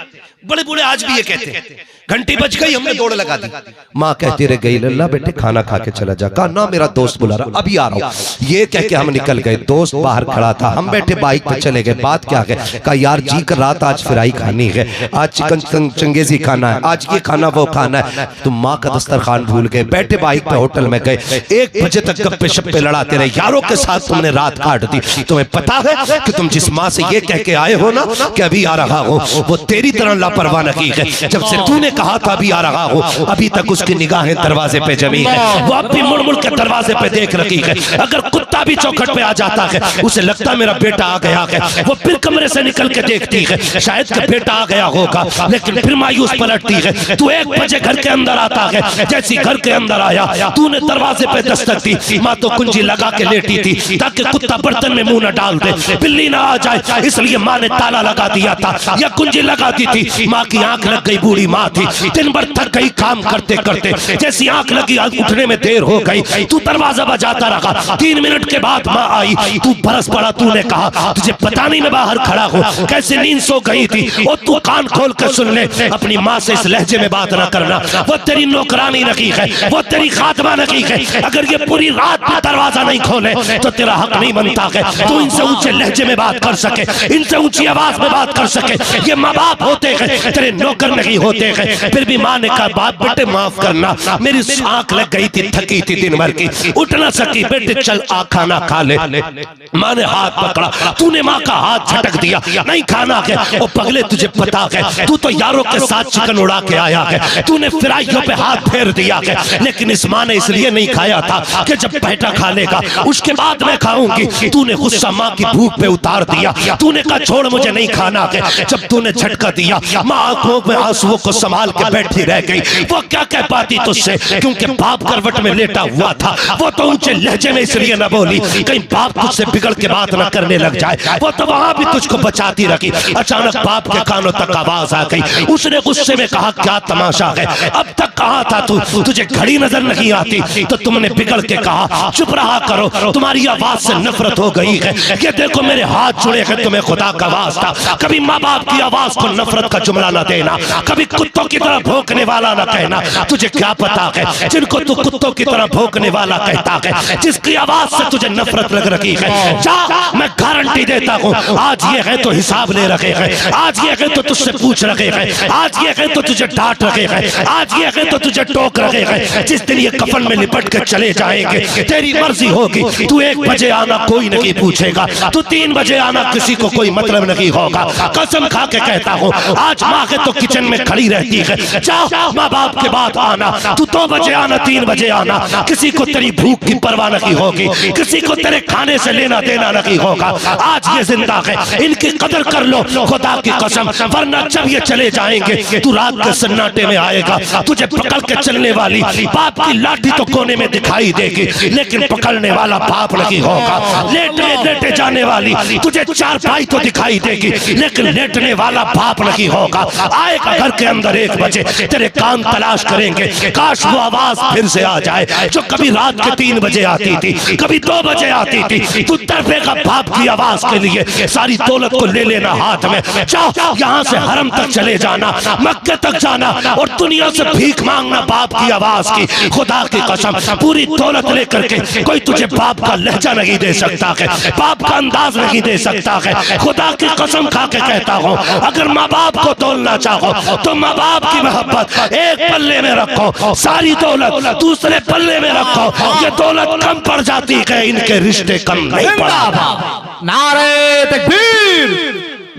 बड़े बूढ़े आज भी ये कहते हैं। घंटी बज गई, हमने दौड़ लगा दी। माँ कहती रह गई, लल्ला बेटे खाना खा के चला जा। कहा ना मेरा दोस्त बुला रहा, अभी आ रहा हूँ। ये कह के हम निकल गए। दोस्त बाहर खड़ा था, हम बैठे बाइक पे चले गए। बात क्या है? कहा यार जी कर रहा था आज फ्राई खानी है, आज चिकन चंगेजी खाना है, आज ये खाना वो खाना है। तुम माँ का दस्तरखान भूल गए। बैठे बाइक पे होटल में गए, 1 बजे तक गप्पे शप्पे लड़ाते रहे। यारों के साथ तुमने रात काट दी। तुम्हें पता है कि तुम जिस माँ से ये कह के आए हो ना कि अभी आ रहा हो, वो तेरी तरह लापरवाह नहीं है। जब से तूने कहा था अभी आ रहा हो, अभी तक उसकी निगाहें दरवाजे पे जमी है। वो अब भी मुड़ मुड़ के दरवाजे पे देख रही है। अगर कुत्ता भी चौखट पे आ जाता है, उसे लगता मेरा बेटा आ गया है। वो फिर कमरे से निकल के देखती है, शायद कि बेटा आ गया होगा, लेकिन फिर मायूस पलटती है। तू 1 बजे घर के अंदर आता है। जैसी घर के अंदर आया, तूने दरवाजे पे दस्तक दी। माँ तो कुंजी लगा के लेटी थी ताकि कुत्ता बर्तन में मुंह न डाल दे, बिल्ली ना आ जाए, इसलिए माँ ने ताला लगा दिया था या कुंजी लगा दी थी। माँ की आंख लग गई। बूढ़ी माँ थी, दिन भर थक गई काम करते करते। जैसी आंख लगी, उठने में देर हो गई। तू दरवाजा बजाता रहा। 3 मिनट के बाद माँ आई। तू बरस पड़ा। तूने कहा तुझे पता नहीं मैं बाहर खड़ा हूँ, कैसे नींद सो गई थी। और तू कान खोल कर सुन ले, अपनी माँ से इस लहजे में बात ना करना। वो तेरी नौकरानी नहीं है, वो तेरी खातमा नहीं है। अगर ये पूरी रात में दरवाजा नहीं खोले तो तेरा हक नहीं बनता है तू इनसे ऊंचे लहजे में बात कर सके, इनसे ऊंची आवाज में बात कर सके। ये माँ बाप होते हैं, तेरे नौकर नहीं होते हैं। फिर भी माँ ने कहा बाप बेटे माफ करना, मेरी आंख लग गई थी, थकी थी दिन भर की, उठ ना सकी। बेटे चल आ खाना खा ले। माँ ने हाथ पकड़ा। तूने माँ का हाथ झटक दिया। नहीं खाना है। ओ पगले तुझे पता है, तू तो यारों के साथ चिकन उड़ा के आया है। तूने फ्राइयों पे हाथ फेर दिया है। लेकिन इस माँ ने इसलिए नहीं खाया था कि जब बेटा खा लेगा उसके बाद मैं खाऊंगी। तूने गुस्सा माँ की भूख पे उतार दिया। तूने कहा छोड़ मुझे नहीं खाना है। जब तूने झटका दिया, माँ आंखों में आंसुओं को संभाल के बैठी रह गई। वो क्या कह पाती तुझसे, क्योंकि बाप करवट में लेटा हुआ था। वो तो ऊंचे लहजे में इसलिए न बोली, कहीं बाप तुझसे बिगड़ के बात न करने लग जाए। वो तो वहां भी तुझको बचाती रखी। अचानक बाप के कानों तक आवाज आ गई। उसने गुस्से में कहा क्या तमाशा है, अब तक कहाँ था तू, तुझे घड़ी नजर नहीं आती। तो तुमने बिगड़ के कहा चुप रहा करो, तुम्हारी आवाज से नफरत हो गई है। ये देखो मेरे हाथ जुड़े हैं, तुम्हें खुदा का वास्ता कभी माँ बाप की आवाज को नफरत का जुमला न देना, कभी कुत्तों की तरह भौंकने वाला न कहना। तुझे क्या पता है जिनको तू कुत्तों की तरह भौंकने वाला कहता है, जिसकी आवाज से तुझे नफरत लग रही है, जा मैं गारंटी देता हूँ आज ये है तो हिसाब ले रखे हैं, आज ये है तो तुझसे पूछ रखे हैं, आज ये है तो तुझे डांट रखे हैं, आज ये है तो तुझे टोक रखे हैं। जिस दिन ये कफन में लिपट के चले जाएंगे तेरी मर्जी होगी। तू 1 बजे आना कोई नहीं पूछेगा, तू 3 बजे आना किसी को कोई मतलब नहीं होगा। कसम खा के कहता हूँ आज माँ के तो किचन में खड़ी रहती है। जाओ माँ बाप के बाद आना, तू 2 बजे आना 3 बजे आना, किसी को तेरी भूख की परवाह नहीं होगी, किसी को तेरे खाने से लेना देना नहीं होगा। आज ये जिंदा है, इनकी कदर कर लो खुदा की कसम, वरना जब ये चले जाएंगे तू रात के सन्नाटे में आएगा, तुझे पकड़ के चलने वाली बाप की लाठी तो कोने में दिखाई देगी, लेकिन पकड़ने वाला बाप नहीं होगा। लेटे लेटे जाने वाली तुझे चारपाई तो दिखाई देगी, लेकिन लेटने वाला बाप नहीं होगा। आएगा घर के अंदर 1 बजे, तेरे कान तलाश करेंगे, काश वो आवाज फिर से आ जाए जो कभी रात के 3 बजे आती थी, कभी 2 बजे आती थी। तू तड़पेगा बाप की आवाज के लिए, सारी दौलत को ले लेना हाथ में, जाओ यहाँ से हरम तक चले जाना, मक्के तक जाना और दुनिया से भीख मांगना बाप की आवाज की। खुदा की कसम पूरी दौलत लेकर के कोई तुझे बाप का लहजा नहीं दे सकता है, बाप का अंदाज नहीं दे सकता है। खुदा की कसम खा के कहता हूँ अगर माँ बाप को तोलना चाहो तो माँ बाप की मोहब्बत एक पल्ले में रखो, सारी दौलत दूसरे पल्ले में रखो। ये दौलत कम पड़ जाती है, इनके रिश्ते कम नहीं पड़ता। नारे तकबीर,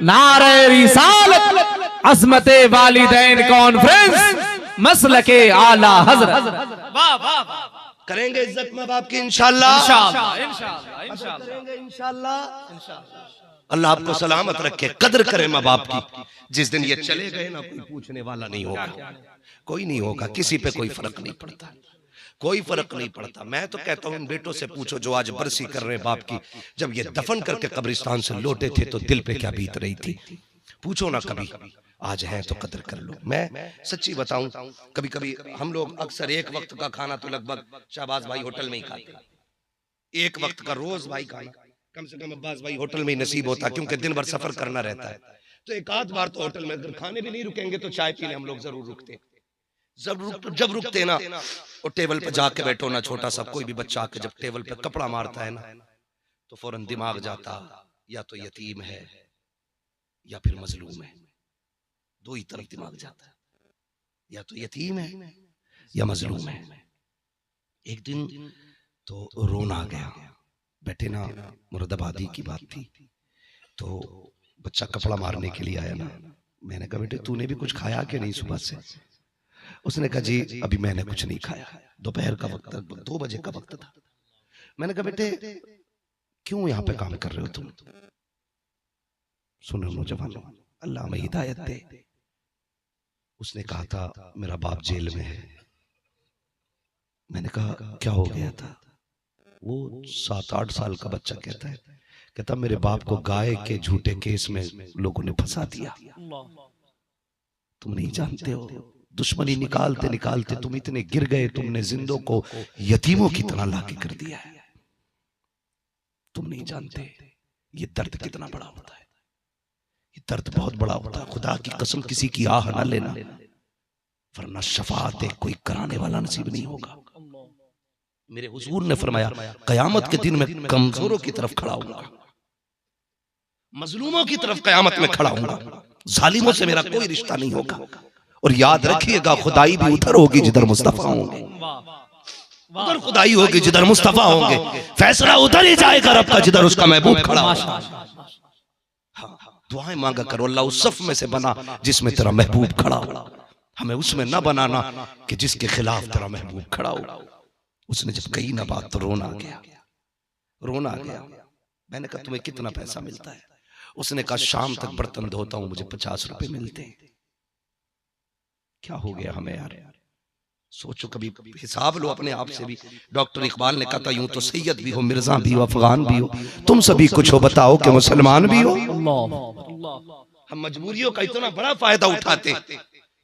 नारे रिसालत, अज़मते वालिदैन कॉन्फ्रेंस, मसलके आला हजरत। वाह वाह वाह, करेंगे इज्जत माँ बाप की इंशाल्लाह, इंशाल्लाह इंशाल्लाह इंशाल्लाह करेंगे इंशाल्लाह। अल्लाह आपको सलामत रखे, कदर करें माँ बाप की। जिस दिन ये चले गए ना कोई पूछने वाला नहीं होगा, कोई नहीं होगा, किसी पे कोई फर्क नहीं पड़ता, कोई फर्क नहीं पड़ता। मैं तो कहता हूँ इन बेटों से पूछो जो आज बरसी कर रहे हैं बाप की, जब ये दफन करके कब्रिस्तान से लौटे थे तो दिल पे क्या बीत रही थी, पूछो ना कभी। आज है तो कदर कर लो। मैं सच्ची बताऊं, कभी कभी हम लोग अक्सर एक वक्त का खाना तो लगभग शहबाज भाई होटल में ही खाते हैं। एक वक्त का रोज भाई खाना कम से कम अब्बास भाई होटल में ही नसीब होता, क्योंकि दिन भर सफर करना रहता है। तो एक आध बार तो होटल में अगर खाने भी नहीं रुकेंगे तो चाय पीने हम लोग जरूर रुकते। जब रुकते ना और टेबल पे जाके बैठो ना, छोटा सा कोई भी बच्चा आके जब टेबल पे कपड़ा मारता है ना, तो फौरन दिमाग जाता या तो यतीम है या फिर मजलूम है। दो ही तरफ दिमाग जाता है, या तो यतीम है या मजलूम है। एक दिन तो रोना आ गया, बैठे ना मुरादाबादी की बात थी, तो बच्चा कपड़ा मारने के लिए आया ना। मैंने कहा बेटे तूने भी कुछ खाया कि नहीं सुबह से? उसने कहा जी अभी मैंने कुछ नहीं खाया। दोपहर का वक्त, 2 बजे का वक्त था। मैंने कहा बेटे क्यों यहाँ पे काम कर रहे हो तुम? सुनो नौजवानों, अल्लाह में हिदायत दे। उसने कहा था मेरा बाप जेल में है। मैंने कहा क्या हो गया था? वो 7-8 साल का बच्चा कहता मेरे बाप को गाय के झूठे केस में लोगों ने फंसा दिया। तुम नहीं जानते हो, दुश्मनी निकालते निकालते तुम इतने गिर गए, तुमने जिंदों को यतीमों की तरह लाके कर दिया है। तुम नहीं जानते ये दर्द कितना बड़ा होता है। ये दर्द बहुत बड़ा होता है। खुदा की कसम किसी की आह ना लेना, वरना शफाअत कोई कराने वाला नसीब नहीं होगा। मेरे हुजूर ने फरमाया कयामत के दिन में कमजोरों की तरफ खड़ा होऊंगा, मजलूमों की तरफ कयामत में खड़ा होऊंगा, जालिमों से मेरा कोई रिश्ता नहीं होगा। और याद रखिएगा खुदाई भी उधर होगी जिधर मुस्तफा होंगे, उधर खुदाई होगी जिधर मुस्तफा होंगे। फैसला उधर ही जाएगा रब का जिधर उसका महबूब खड़ा होगा। दुआएं मांगा करो, अल्लाह उस सफ में से बना जिसमें तेरा महबूब खड़ा हो। हमें उसमें ना बनाना कि जिसके खिलाफ तेरा महबूब खड़ा हो। उसने जब कही ना बात तो रोना आ गया, रोना आ गया। मैंने कहा तुम्हें कितना पैसा मिलता है? उसने कहा शाम तक बर्तन धोता हूं, मुझे 50 रुपए मिलते हैं। क्या हो गया हमें यार? सोचो, कभी हिसाब लो अपने आप से भी। डॉक्टर इकबाल ने कहा था यूं तो सैयद भी हो, मिर्जा भी हो, अफगान भी हो, तुम सभी कुछ हो, बताओ कि मुसलमान भी हो। हम मजबूरियों का इतना बड़ा फायदा उठाते।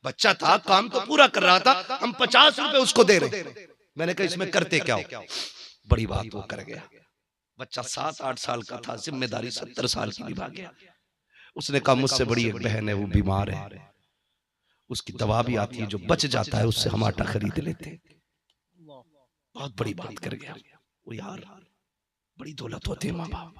बच्चा था, काम तो पूरा कर रहा था, हम 50 रुपए उसको दे रहे। मैंने कहा इसमें करते क्या हो? बड़ी बात वो कर गया। बच्चा 7-8 साल का था, जिम्मेदारी 70 साल की निभा गया। उसने कहा मुझसे बड़ी एक बहन है, वो बीमार है, उसकी दवा भी आती है, जो बच जाता है उससे हम आटा खरीद लेते। बहुत बड़ी बात कर गया वो यार। बड़ी दौलत होती है माँ बाप,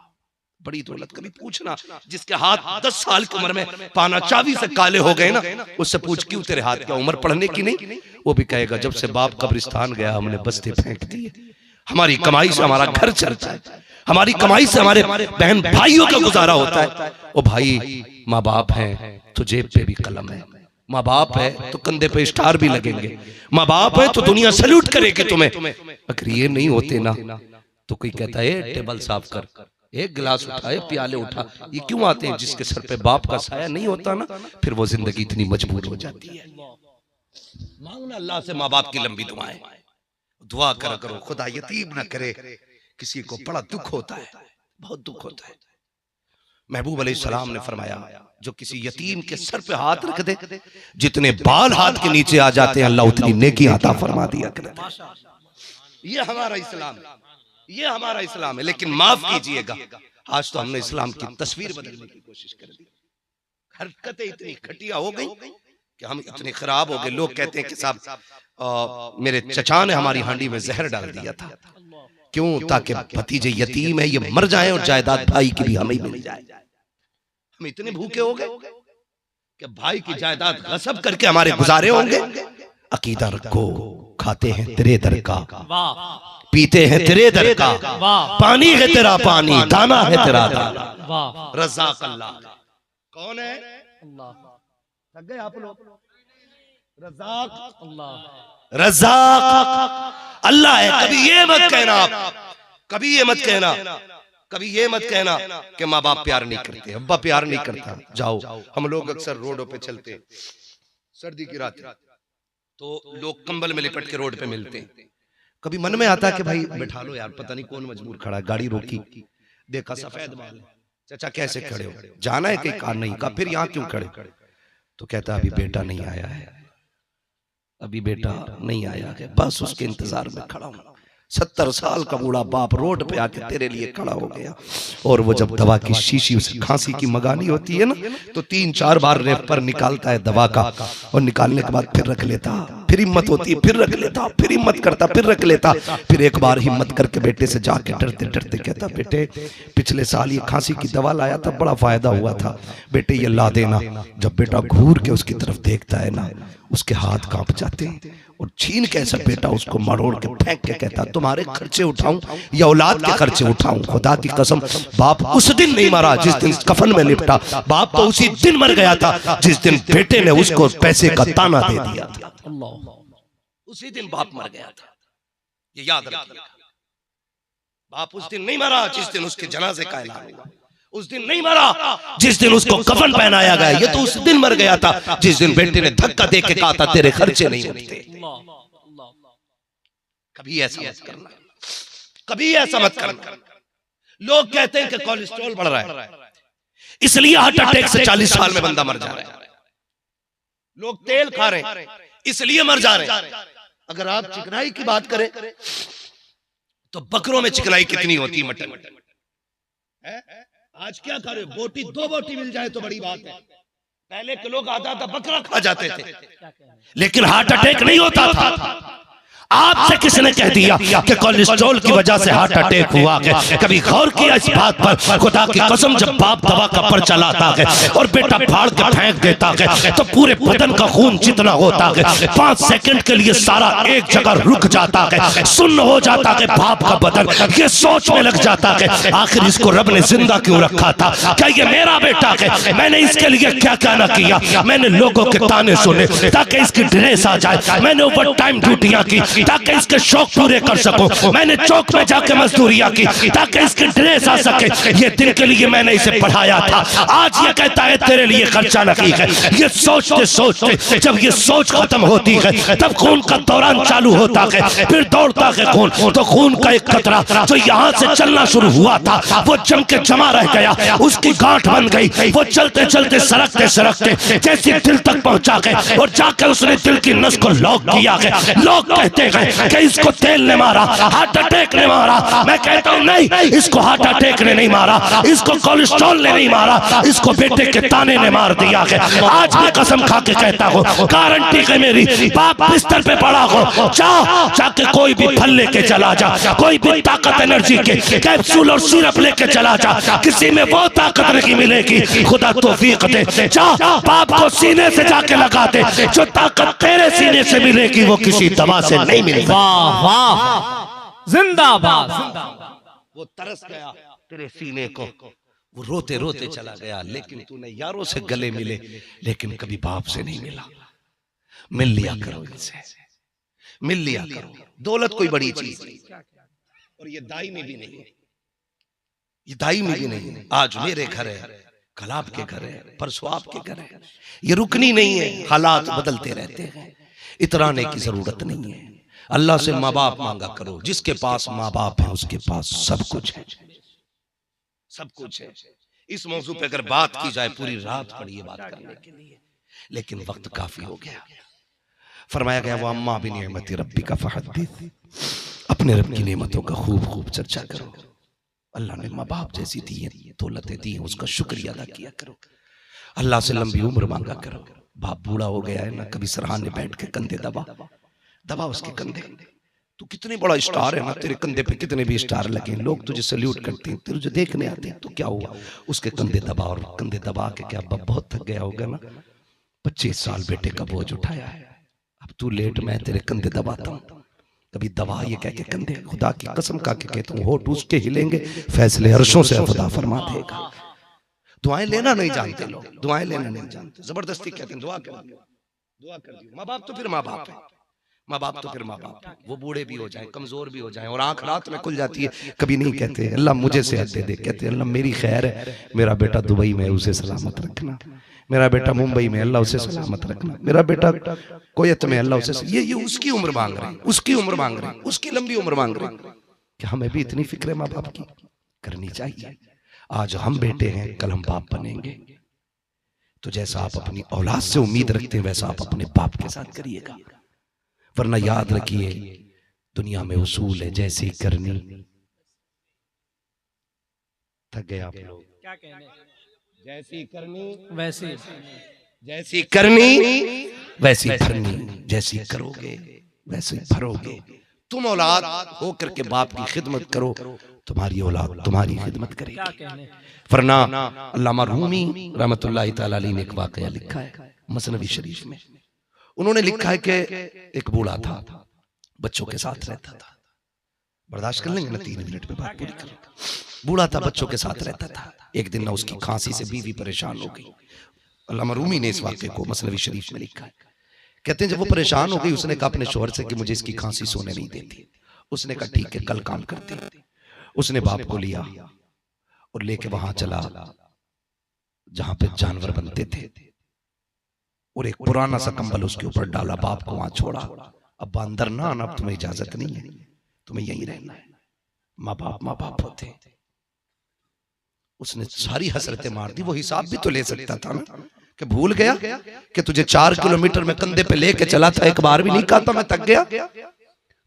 बड़ी दौलत। कभी पूछना जिसके हाथ 10 साल की उम्र में पाना चावी से काले हो गए ना, उससे पूछ क्यों तेरे हाथ क्या उम्र पढ़ने की नहीं? वो भी कहेगा जब से बाप कब्रिस्तान गया हमने बस्ते फेंक दिए। हमारी कमाई से हमारा घर चलता है, हमारी कमाई से हमारे बहन भाइयों का गुजारा होता है। ओ भाई, माँ बाप है तो जेब पे भी कलम है, माँ बाप है तो कंधे पे स्टार भी लगेंगे, माँ बाप है तो दुनिया सैल्यूट करेगी तुम्हें। अगर ये नहीं होते ना तो कोई कहता है टेबल साफ कर, एक गिलास उठाए, प्याले उठा। ये क्यों आते हैं? जिसके सर पे बाप का साया नहीं होता ना, फिर वो जिंदगी इतनी मजबूत हो जाती है। मांगना अल्लाह से माँ बाप की लंबी दुआएं, दुआ करा करो खुदा यतीम ना करे। किसी को बड़ा दुख होता है, बहुत दुख होता है। महबूब अलैहिस्सलाम ने फरमाया जो किसी यतीम के सर पे हाथ रख दे, जितने बाल हाथ के नीचे आ जाते हैं अल्लाह उतनी नेकी अता फरमा दिया करता है। ये हमारा इस्लाम है, ये हमारा इस्लाम है। लेकिन माफ कीजिएगा, आज तो हमने इस्लाम की तस्वीर बदलने की कोशिश कर दी। हरकतें इतनी घटिया हो गई कि हम इतने खराब हो गए। लोग कहते हैं कि साहब मेरे चचा ने हमारी हांडी में जहर डाल दिया था। क्यों? ताकि भतीजे यतीम है, ये मर जाए और जायदाद भाई की भी हमें ही मिल जाए। हम इतने भूखे हो गए कि भाई की जायदाद गसब करके हमारे गुजारे होंगे। अकीदा रखो, खाते हैं तेरे दर का, पीते हैं तेरे दर का, पानी है तेरा पानी, दाना है तेरा दाना। रज़ाक अल्लाह। कौन है? थक गए आप लोग? रज़ाक अल्लाह, रज़ाक अल्लाह है। कभी ये मत कहना आप, कभी ये मत कहना, कभी ये मत कहना कि माँ बाप प्यार नहीं करते, अब्बा प्यार नहीं करता। जाओ, हम लोग अक्सर रोडों पे चलते, सर्दी की रात तो लोग कंबल में लिपट के रोड पे मिलते हैं। कभी मन में आता कि भाई बैठा लो यार, पता नहीं कौन मजबूर खड़ा है। गाड़ी रोकी, देखा सफेद बाल, चाचा कैसे खड़े हो? जाना है कहीं? कार नहीं। कहा फिर यहाँ क्यों खड़े? तो कहता अभी बेटा नहीं आया है, अभी बेटा नहीं आया है, बस उसके इंतजार में खड़ा हूं। 70 साल का बूढ़ा बाप रोड पे आके तेरे लिए खड़ा हो गया। और वो जब दवा की शीशी उसे खांसी की मंगानी होती है ना, तो 3-4 बार रेफर निकालता है दवा का, और निकालने के बाद फिर रख लेता, फिर हिम्मत होती है फिर रख लेता, फिर हिम्मत करता फिर रख लेता। फिर एक बार हिम्मत करके बेटे से जाके डरते डरते कहता बेटे पिछले साल ये खांसी की दवा लाया था, बड़ा फायदा हुआ था, बेटे ये ला देना। जब बेटा घूर के उसकी तरफ देखता है ना, उसके हाथ कांप जाते हैं, और छीन के ऐसा बेटा उसको मरोड़ के फेंक के कहता तुम्हारे खर्चे उठाऊं या औलाद के खर्चे उठाऊं? खुदा की कसम बाप उस दिन नहीं मरा जिस दिन कफन में लिपटा, बाप तो उसी दिन मर गया था जिस दिन बेटे ने उसको पैसे का ताना दे दिया था। उसी दिन बाप मर गया था, ये याद रखिएगा। बाप उस दिन नहीं मरा जिस दिन उसके जनाजे का ऐलान हुआ, उस दिन नहीं मरा जिस दिन उसको कफन पहनाया गया, ये तो उस दिन मर गया था जिस दिन बेटे ने धक्का दे के कहा था तेरे खर्चे नहीं उठते। कभी ऐसा मत करना, कभी ऐसा मत करना। लोग कहते हैं कि कोलेस्ट्रॉल बढ़ रहा है इसलिए हार्ट अटैक से 40 साल में बंदा मर जा रहा है। लोग तेल खा रहे हैं इसलिए मर जा रहे हैं। अगर आप चिकनाई की बात करें तो बकरों में चिकनाई कितनी होती है, मटन है? आज क्या करे, बोटी 2 बोटी मिल जाए तो बड़ी बात है। पहले के लोग आधा बकरा खा जाते थे, लेकिन हार्ट अटैक नहीं होता था। आपसे किसने कह दिया कि कोलेस्ट्रॉल की वजह से हार्ट अटैक हुआ है? कभी गौर किया इस बात पर? खुदा की कसम जब बाप दवा का पर्चा लाता है और बेटा फाड़ के फेंक देता है तो पूरे बदन का खून जितना होता है 5 सेकंड के लिए सारा एक जगह रुक जाता है, सुन्न हो जाता है बाप का बदन। ये सोच में लग जाता है आखिर इसको रब ने जिंदा क्यों रखा था? क्या ये मेरा बेटा है? मैंने इसके लिए क्या क्या ना किया? मैंने लोगों के ताने सुने ताकि इसकी ड्रेस आ जाए, मैंने ओवर टाइम ड्यूटियां की ताकि इसके शौक पूरे कर सकूं, मैंने चौक में जाके मजदूरियां की ताकि इसकी ड्रेस आ सके। ये दिन के लिए मैंने इसे पढ़ाया था, आज ये कहता है तेरे लिए खर्चा नहीं है। ये सोचते सोचते जब ये सोच खत्म होती है तब खून का दौरान चालू होता है, फिर दौड़ता है खून। तो खून का एक कतरा जो यहाँ से चलना शुरू हुआ था वो जम के जमा रह गया, उसकी गांठ बन गई। वो चलते चलते सरकते सरकते जैसे दिल तक पहुंचा गए और जाकर उसने दिल की नस को लॉक किया है। लोग कहते हैं कि इसको तेल ने मारा, हार्ट अटैक ने मारा। मैं कहता हूं नहीं, इसको हार्ट अटैक ने नहीं मारा, इसको कोलेस्ट्रॉल ने नहीं मारा, इसको बेटे के ताने ने मार दिया है। आज मैं कसम खा के कहता हूं, गारंटी है मेरी, बाप बिस्तर पे पड़ा हो, जाके कोई भी फल लेके चला जा, कोई भी ताकत एनर्जी के कैप्सूल और सिरप लेके चला जा, किसी में वो ताकत नहीं मिलेगी। खुदा तौफीक दे, जा बाप को सीने से जाके लगा दे, जो ताकत तेरे सीने से मिलेगी वो किसी दवा से नहीं मिलेगी। वाह वाह, जिंदाबाद। वो तरस गया तेरे सीने को, वो रोते रोते चला गया, लेकिन तूने यारों से गले मिले लेकिन कभी बाप से नहीं मिला। मिल लिया करो इनसे, मिल लिया करो। दौलत कोई बड़ी चीज नहीं, और ये दाई में भी नहीं है, ये दाई में भी नहीं है। आज मेरे घर है, कल आपके घर है, परसों आपके घर है। ये रुकनी नहीं है, हालात बदलते रहते हैं। इतराने की जरूरत नहीं है। अल्लाह से माँ बाप मांगा करो, जिसके पास माँ बाप है उसके पास सब कुछ है, सब कुछ है। इस मौजू पे अगर बात की जाए पूरी रात पड़ी है बात करने के लिए, लेकिन वक्त काफी हो गया। फरमाया गया वो अम्मा भी नेमती रब्बी का फहद्दिस, अपने रब की नेमतों का खूब खूब चर्चा करो। अल्लाह ने माँ बाप जैसी दी है, दौलतें दी है, उसका शुक्रिया अदा किया करो। अल्लाह से लंबी उम्र मांगा करो। बाप बूढ़ा हो गया है ना, कभी सराहने बैठ के कंधे दबा दबा उसके कंधे। तू कितने बड़ा स्टार है ना, तेरे कंधे पे कितने भी स्टार लगे, लोग तुझे सल्यूट करते हैं, तेरे जो देखने आते हैं, तो क्या हुआ, उसके कंधे दबा। और कंधे दबा के क्या अब्बा बहुत थक गया होगा ना, 25 साल बेटे का बोझ उठाया है, अब तू लेट, मैं तेरे कंधे दबाता हूँ। कभी दबा ये कह के कंधे, खुदा की कसम खा के कहता हूँ होठ उसके हिलेंगे, फैसले अर्शों से खुदा फरमा देगा। दुआएं लेना नहीं जानते लोग, दुआएं लेना नहीं जानते, जबरदस्ती कहते हैं दुआ कर दियो, दुआ कर दियो। माँ बाप तो फिर माँ बाप है, माँ बाप तो फिर माँ बाप है। वो बूढ़े भी हो जाएं, कमजोर भी हो जाएं, और आंख रात में खुल जाती है, कभी नहीं कहते अल्लाह मुझे सेहत दे दे, कहते अल्लाह मेरी खैर है, मेरा बेटा दुबई में उसे सलामत रखना, मेरा बेटा मुंबई में अल्लाह उसे सलामत रखना, मेरा बेटा कोयत में अल्लाह उसे। ये उसकी उम्र मांग रहे हैं, उसकी उम्र मांग रहे हैं, उसकी लंबी उम्र मांग रहे हैं। क्या हमें भी इतनी फिक्र है माँ बाप की? करनी चाहिए। आज हम बेटे हैं, कल हम बाप बनेंगे। तो जैसा आप अपनी औलाद से उम्मीद रखते हैं वैसा आप अपने बाप के साथ करिएगा, वरना याद रखिए दुनिया में उसूल है, जैसी करनी। थक गए आप लोग? क्या कहने, जैसी करनी वैसे जैसी करनी वैसी भरनी, जैसी करोगे वैसे भरोगे। तुम औलाद हो करके बाप की खिदमत करो, तुम्हारी औलाद तुम्हारी खिदमत क्या करेगी। कहने, वरना अल्लामा रूमी रहमतुल्लाहि तआला अलैह ने एक वाकया लिखा है मसनवी शरीफ में। उन्होंने लिखा है कि एक बूढ़ा था, बच्चों के साथ रहता था। बर्दाश्त कर लेंगे ना, 3 मिनट में बात पूरी करूंगा। बूढ़ा था, बच्चों के साथ रहता था। एक दिन ना उसकी खांसी से बीवी परेशान हो गई। अल्लामा रूमी ने इस वाक्य को मसनवी शरीफ में लिखा है। कहते हैं जब वो परेशान हो गई, उसने कहा अपने शौहर से कि मुझे इसकी खांसी सोने नहीं देती। उसने कहा ठीक है, कल काम करते हैं। उसने बाप को लिया और लेके वहां चला जहां पे जानवर बनते थे, और एक पुराना सा कंबल उसके ऊपर डाला, बाप को वहां छोड़ा। अब अंदर ना आना, अब तुम्हें इजाजत नहीं है, तुम्हें यहीं रहना है। माँ बाप होते हैं। उसने सारी हसरतें मार दी। वो हिसाब भी तो ले सकता था ना, कि भूल गया कि तुझे 4 किलोमीटर में कंधे पे लेके चला था, एक बार भी नहीं कहा था मैं थक गया।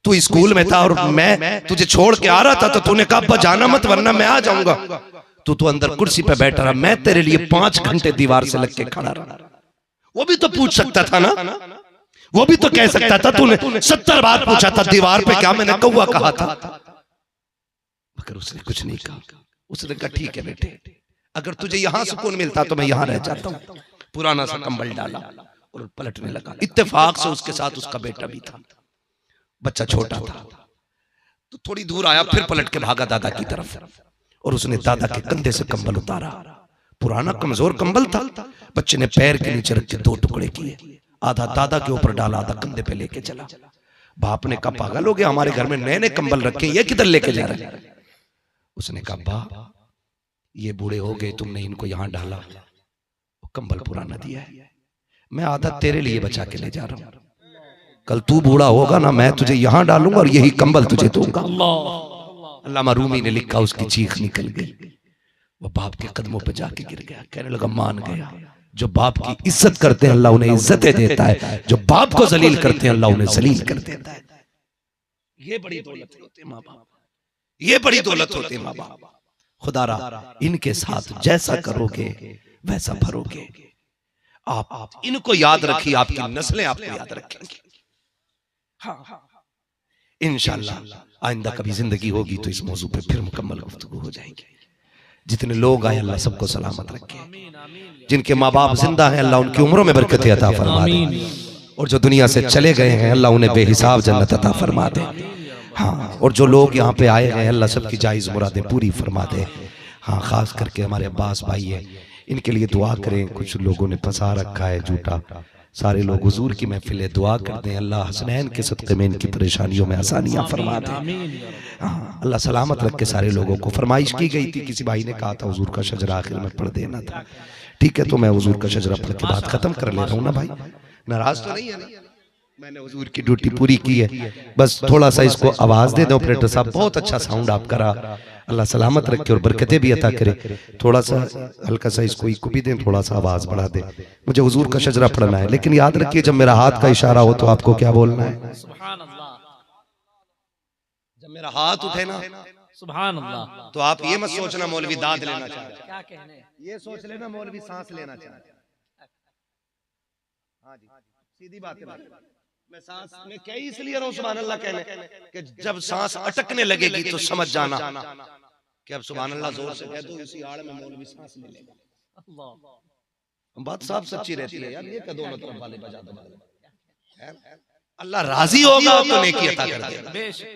तू स्कूल में था और मैं तुझे छोड़ के आ रहा था, तो तूने कहा अब्बा जाना मत वरना मैं आ जाऊंगा। तू तो अंदर कुर्सी पे बैठा रहा, मैं तेरे लिए 5 घंटे दीवार से लग के खड़ा रहा। वो भी तो पूछ सकता था ना, वो भी तो कह सकता था तूने 70 बार पूछा था दीवार पे क्या मैंने कौवा कहा था, मगर उसने कुछ नहीं कहा। उसने कहा ठीक है बेटे, अगर तुझे यहां सुकून मिलता तो मैं यहां रह जाता हूं। पुराना सा कंबल डाला और पलटने लगा। इत्तेफाक से उसके साथ उसका बेटा भी था। बच्चा छोटा था तो थोड़ी दूर आया, फिर पलट के भागा दादा की तरफ, और उसने दादा के कंधे से कंबल उतारा। पुराना कमजोर कंबल था। बच्चे ने पैर के नीचे रख के 2 टुकड़े किए, आधा दादा के ऊपर डाला, आधा कंधे पे लेके चला। बाप ने कहा पागल हो गया, हमारे घर में नए नए कंबल रखे, ये किधर लेके जा रहे हैं? उसने कहा बा ये बूढ़े हो गए, तुमने इनको यहां डाला, कंबल पुराना दिया है, मैं आधा तेरे लिए बचा के ले जा रहा हूं। कल तू बूढ़ा होगा ना, मैं तुझे यहां डालूंगा और यही कंबल तुझे दूंगा। अल्लामा रूमी ने लिखा उसकी चीख निकल गई। वो बाप के कदमों पे जाके गिर गया, कहने लगा मान गया। जो बाप की इज्जत करते हैं अल्लाह उन्हें इज्जतें देता है, जो बाप को जलील करते हैं अल्लाह उन्हें जलील कर देता है। ये बड़ी दौलत होती है माँ बाप, ये बड़ी दौलत होती है माँ बाप। खुदारा इनके साथ जैसा करोगे वैसा भरोगे। आप इनको याद रखिए, आपकी नस्लें आपको याद रखेंगी। इंशाअल्लाह आइंदा कभी जिंदगी होगी तो इस मौजू पे फिर मुकम्मल गुफ्तगू हो जाएगी। जितने लोग आए अल्लाह सबको सलामत रखे, जिनके माँ बाप जिंदा हैं अल्लाह उनकी उम्रों में बरकत अता फरमा दे, और जो दुनिया से चले गए हैं अल्लाह उन्हें बेहिसाब जन्नत अता फरमा दे। हाँ, और जो लोग यहाँ पे आए हैं अल्लाह सबकी जायज़ मुरादें पूरी फरमा दे। हाँ, खास करके हमारे अब्बास भाई है, इनके लिए दुआ करें। कुछ लोगों ने फंसा रखा है झूठा, सारे लोग हुजूर की महफिल दुआ करते हैं, अल्लाह हसनैन के सदक़े में इनकी परेशानियों में आसानियां फरमा दे। हाँ, अल्लाह सलामत रख के सारे लोगों को। फरमाइश की गई थी, किसी भाई ने कहा था हुजूर का शजरा आखिर में पढ़ देना था। ठीक है, तो मैं हुजूर का शजरा पढ़ के बात खत्म कर ले रहा हूँ ना भाई, नाराज तो नहीं है ना? मैंने हुजूर की ड्यूटी पूरी की है, बस थोड़ा सा इसको आवाज दे दो। ऑपरेटर साहब बहुत अच्छा साउंड आप करा, अल्लाह सलामत रखे और बरकतें भी अता करे। थोड़ा सा हल्का सा इसको इको भी दें, थोड़ा सा आवाज बढ़ा दे। मुझे हुजूर का शजरा पढ़ना है, लेकिन याद रखिए जब मेरा हाथ का इशारा हो तो आपको क्या बोलना है? सुभान अल्लाह। जब मेरा हाथ उठे ना सुभान अल्लाह, तो आप ये मत सोचना मौलवी दाद लेना चाह रहे, क्या कहने, ये सोच लेना मौलवी सांस लेना चाह रहे। हाँ जी, सीधी बात है। मैं सांस में क्या इसलिए रहा हूं सुभान अल्लाह कहने कि जब सांस अटकने लगेगी तो समझ जाना कि अब सुभान अल्लाह जोर से कह दो, उसी आड़ में मौलवी सांस ले लेगा। अल्लाह, बात साफ सच्ची रहती है यार, ये कह दोनों तरफ वाले बजा दो। अल्लाह राजी होगा तो नेकी अता कर देगा,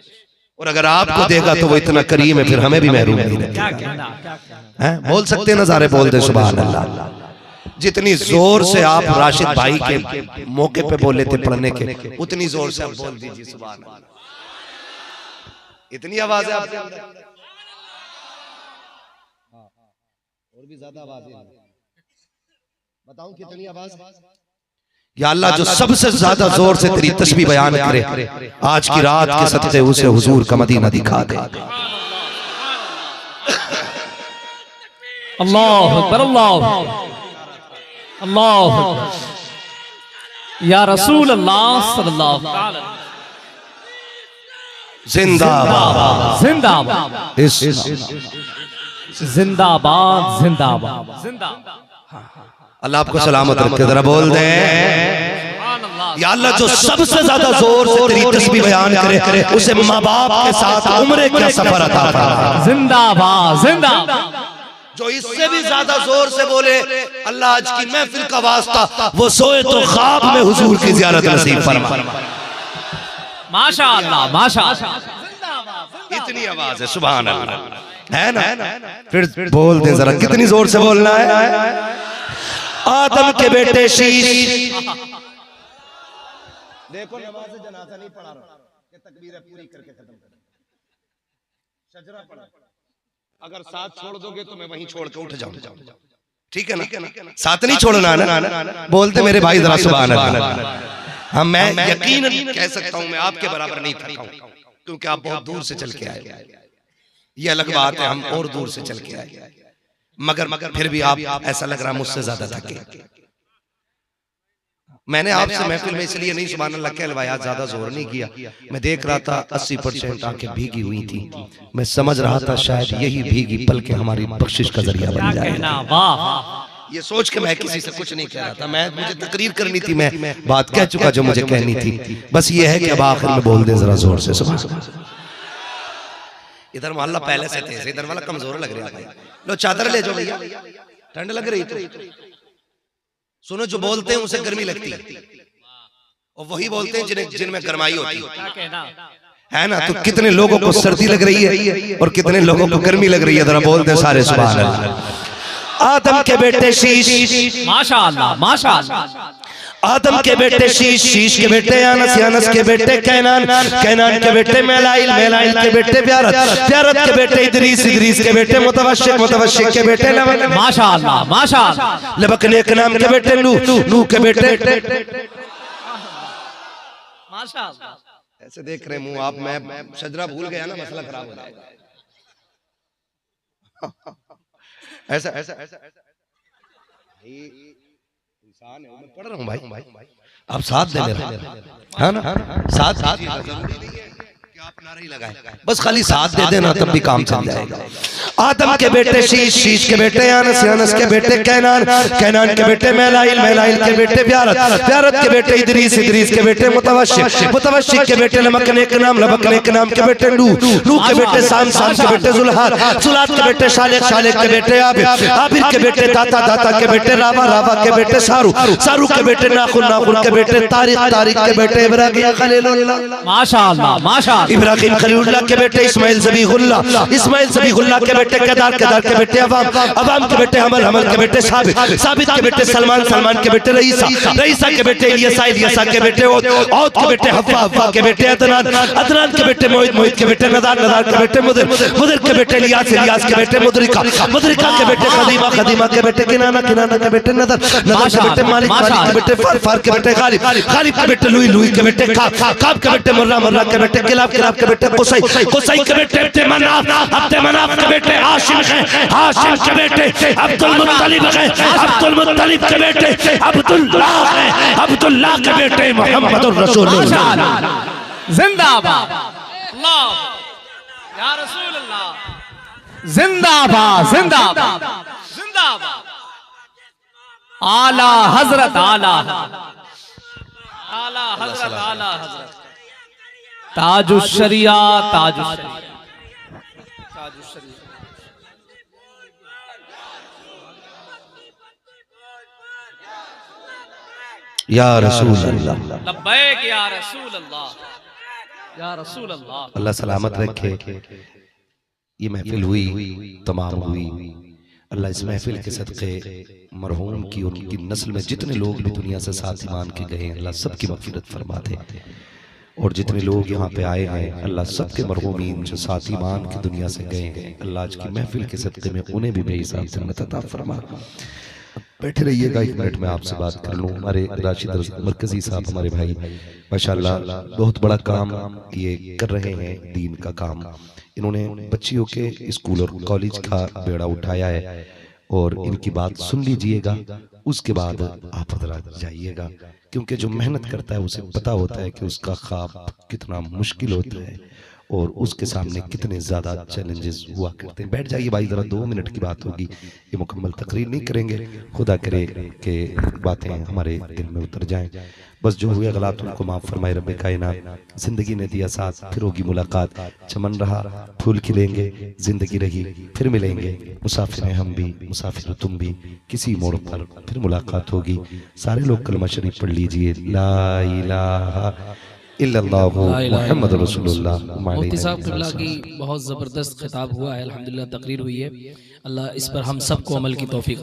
और अगर आपको देगा तो वो इतना करीम है फिर हमें भी महरूम नहीं रखेगा। बोल सकते हैं नज़ारे, बोल दे सुभान अल्लाह। जितनी जोर से आप राशिद भाई के मौके पे बोले थे पढ़ने के, उतनी जोर से आप बोल दीजिए सुभान अल्लाह। इतनी आवाज है आपके अंदर, और भी ज्यादा आवाज है। बताऊं कितनी आवाज? या अल्लाह जो सबसे ज्यादा जोर से तेरी तस्बीह बयान करे, आज की रात के सदक़े उसे हुजूर का मदीना दिखा दे। अल्लाह अकबर, अल्लाह अल्लाह या रसूल अल्लाह सल्लल्लाहु अलैहि वसल्लम। जिंदाबाद जिंदाबाद जिंदाबाद जिंदाबाद जिंदाबाद। अल्लाह आपको सलामत रखे। जरा बोल दे या अल्लाह, जो सबसे ज्यादा जोर से तेरी तस्बीह बयान करे उसे माँ बाप के साथ उम्रे का सफर अता फरमा। जिंदाबाद जिंदाबाद। जो इससे भी ज्यादा जोर से बोले अल्लाह आज की महफिल का वास्ता वो सोए तो ख्वाब में हुजूर की ज़ियारत नसीब फरमा। माशाअल्लाह माशाअल्लाह। इतनी आवाज है सुभान अल्लाह, है ना? फिर बोल दे जरा, कितनी जोर से बोलना है। आदम के बेटे शीश, देखो नमाज जनाजा नहीं पढ़ा रहा कि तकबीरें पूरी करके खत्म कर, शजरा पढ़ा। अगर साथ छोड़ दोगे तो मैं वहीं छोड़ के उठ जाऊंगा, ठीक है ना? साथ नहीं छोड़ना ना, बोलते मेरे भाई जरा सुभान अल्लाह। हाँ, मैं यकीनन कह सकता हूं मैं आपके बराबर नहीं थका हूं, क्योंकि आप बहुत दूर से चल के आए। ये अलग बात है, हम और दूर से चल के आए, मगर फिर भी आप ऐसा लग रहा मुझसे ज्यादा थके। मैंने आपसे महफिल में इसलिए नहीं सुभान अल्लाह कहलवाया, ज्यादा जोर नहीं किया। मैं देख रहा था 80% आंखें भीगी हुई थी। मैं समझ रहा था शायद यही भीगी पल के हमारी बख्शिश का जरिया बन जाए। ये सोच के मैं किसी से कुछ नहीं कह रहा था। मुझे तकरीर करनी थी, मैं बात कह चुका जो मुझे कहनी थी। बस ये है कि अब आखिर में बोल दे जरा जोर से सुभान। इधर मोहल्ला पहले से तेज, इधर वाला कमजोर लग रहा है। लो चादर ले जाओ भैया, ठंड लग रही तो। सुनो, जो बोलते हैं उसे गर्मी लगती है और वही बोलते हैं जिनमें गरमाई होती है ना? तो कितने लोगों को सर्दी लग रही है और कितने लोगों को गर्मी लग रही है। जरा बोलते हैं सारे सुभान अल्लाह। आदम के बेटे शीश, माशाअल्लाह माशाअल्लाह। आदम के बेटे शीश, शीश के बेटे यानस, यानस के बेटे कैनान, कैनान के बेटे मेलाइल, मेलाइल के बेटे प्यारत, प्यारत के बेटे इदरीस, इदरीस के बेटे मुतवश्शिक, मुतवश्शिक के बेटे लबक, माशाअल्लाह माशाअल्लाह। लबक नेक नाम के बेटे नूह, नूह के बेटे माशाअल्लाह। ऐसे देख रहे मुंह आप, मैं शजरा भूल गया ना, मसला खराब हो जाएगा। ऐसा ऐसा ऐसा इंसान है, मैं पढ़ रहा हूँ भाई, आप साथ दे मेरा, है ना? साथ जरूरी नहीं है कि आप नारा ही लगाएं, बस खाली साथ दे देना तब भी काम चल जाएगा। आदम के बेटे शीश, शीश के बेटे यानस, यानस के बेटे कैनान, कैनान के बेटे मेलाइल, मेलाइल के बेटे प्यारत, प्यारत के बेटे इदरीस, इदरीस के बेटे मुतवश्शिक, मुतवश्शिक के बेटे लबक नेक नाम, लबक नेक नाम के बेटे नूह, नूह के बेटे साम, साम के बेटे जुल्हात, जुल्हात के बेटे शालिक, शालिक के बेटे आबिर, आबिर के बेटे दाता, दाता के बेटे रावा, रावा के बेटे सारू, सारू के बेटे नाखुन, नाखुन के बेटे तारिक, तारिक के बेटे इब्राहिम खलीलुल्लाह, माशाअल्लाह माशाअल्लाह। इब्राहिम खलीलुल्लाह के बेटे इस्माइल ज़बीहुल्लाह, इस्माइल ज़बीहुल्लाह के बेटे केदार, केदार के बेटे अवाम, अवाम के बेटे हमल, हमल के बेटे साबित, साबित के बेटे सलमान, सलमान के बेटे रईसा, रईसा के बेटे इलियसा, इलियसा के बेटे औद, औद के बेटे हव्वा, हव्वा के बेटे अदनान, अदनान के बेटे मोहित, मोहित के बेटे नदार, नदार के बेटे मुदिर, मुदिर के बेटे इलियास, इलियास के बेटे मुदरिका, मुदरिका के बेटे खदीमा, खदीमा के बेटे किनाना, किनाना के बेटे नदर, नदर के बेटे मालिक, मालिक के बेटे फार, फार के बेटे गालिब, गालिब के बेटे लुई, लुई के बेटे काब, काब के बेटे मुर्रा, मुर्रा के बेटे किलाब, किलाब के बेटे कुसै, कुसै के बेटे अब्दे मनाफ, अब्दे मनाफ के बेटे हाशिम है, हाशिम के बेटे अब्दुल मुत्तलिब है, अब्दुल मुत्तलिब के बेटे अब्दुल्लाह है, अब्दुल्लाह के बेटे मोहम्मदुर रसूलुल्लाह। जिंदाबाद अल्लाह या रसूल अल्लाह। जिंदाबाद जिंदाबाद जिंदाबाद। आला हजरत, आला आला हजरत, आला हजरत ताजुश शरिया, ताजुश शरिया, ताजुश शरिया। या रसूल अल्लाह, लब्बैक या रसूल अल्लाह, या रसूल अल्लाह। अल्लाह सलामत रखे। ये महफिल हुई, तमाम हुई। अल्लाह इस महफिल के सदक़े मरहूम की और उनकी नस्ल में जितने लोग भी दुनिया से साथ ईमान के गए हैं, अल्लाह सबकी मग़फ़िरत फरमा दे। और जितने लोग यहाँ पे आए हैं, अल्लाह सबके मरहूमीन जो साथ ईमान की दुनिया से गए हैं, अल्लाह आज की महफिल के सदक़े में उन्हें भी बेहिसाब जन्नत अता फरमा। बैठे रहिएगा, एक मिनट में आपसे बात कर लूँ। हमारे राशिद मरकजी साहब, हमारे भाई माशाल्लाह बहुत बड़ा काम ये कर रहे हैं, दीन का काम। इन्होंने बच्चियों के स्कूल और कॉलेज का बेड़ा उठाया है और इनकी बात सुन लीजिएगा, उसके बाद आप हजरात जाइएगा, क्योंकि जो मेहनत करता है उसे पता होता है कि उसका ख्वाब कितना मुश्किल होता है और उसके सामने कितने ज़्यादा चैलेंजेस हुआ करते हैं। बैठ जाइए भाई, ज़रा 2 मिनट की बात होगी, ये मुकम्मल तकरीर नहीं करेंगे। खुदा करे कि बातें हमारे दिल में उतर जाएं। बस जो हुए गलत उनको माफ़ फरमाए रब्बे कायनात। ज़िंदगी ने दिया साथ, फिर होगी मुलाकात। चमन रहा फूल खिलेंगे, ज़िंदगी रही फिर मिलेंगे। मुसाफिर हैं हम भी, मुसाफिर तुम भी, किसी मोड़ पर फिर मुलाकात होगी। सारे लोग कलमा शरीफ पढ़ लीजिए, ला इलाहा इल्लल्लाहु मुहम्मद रसूलुल्लाह। मुफ्ती साहब क़िबला की बहुत ज़बरदस्त खिताब हुआ है, अल्हम्दुलिल्लाह तकरीर हुई है। अल्लाह इस पर हम सबको अमल की तौफीक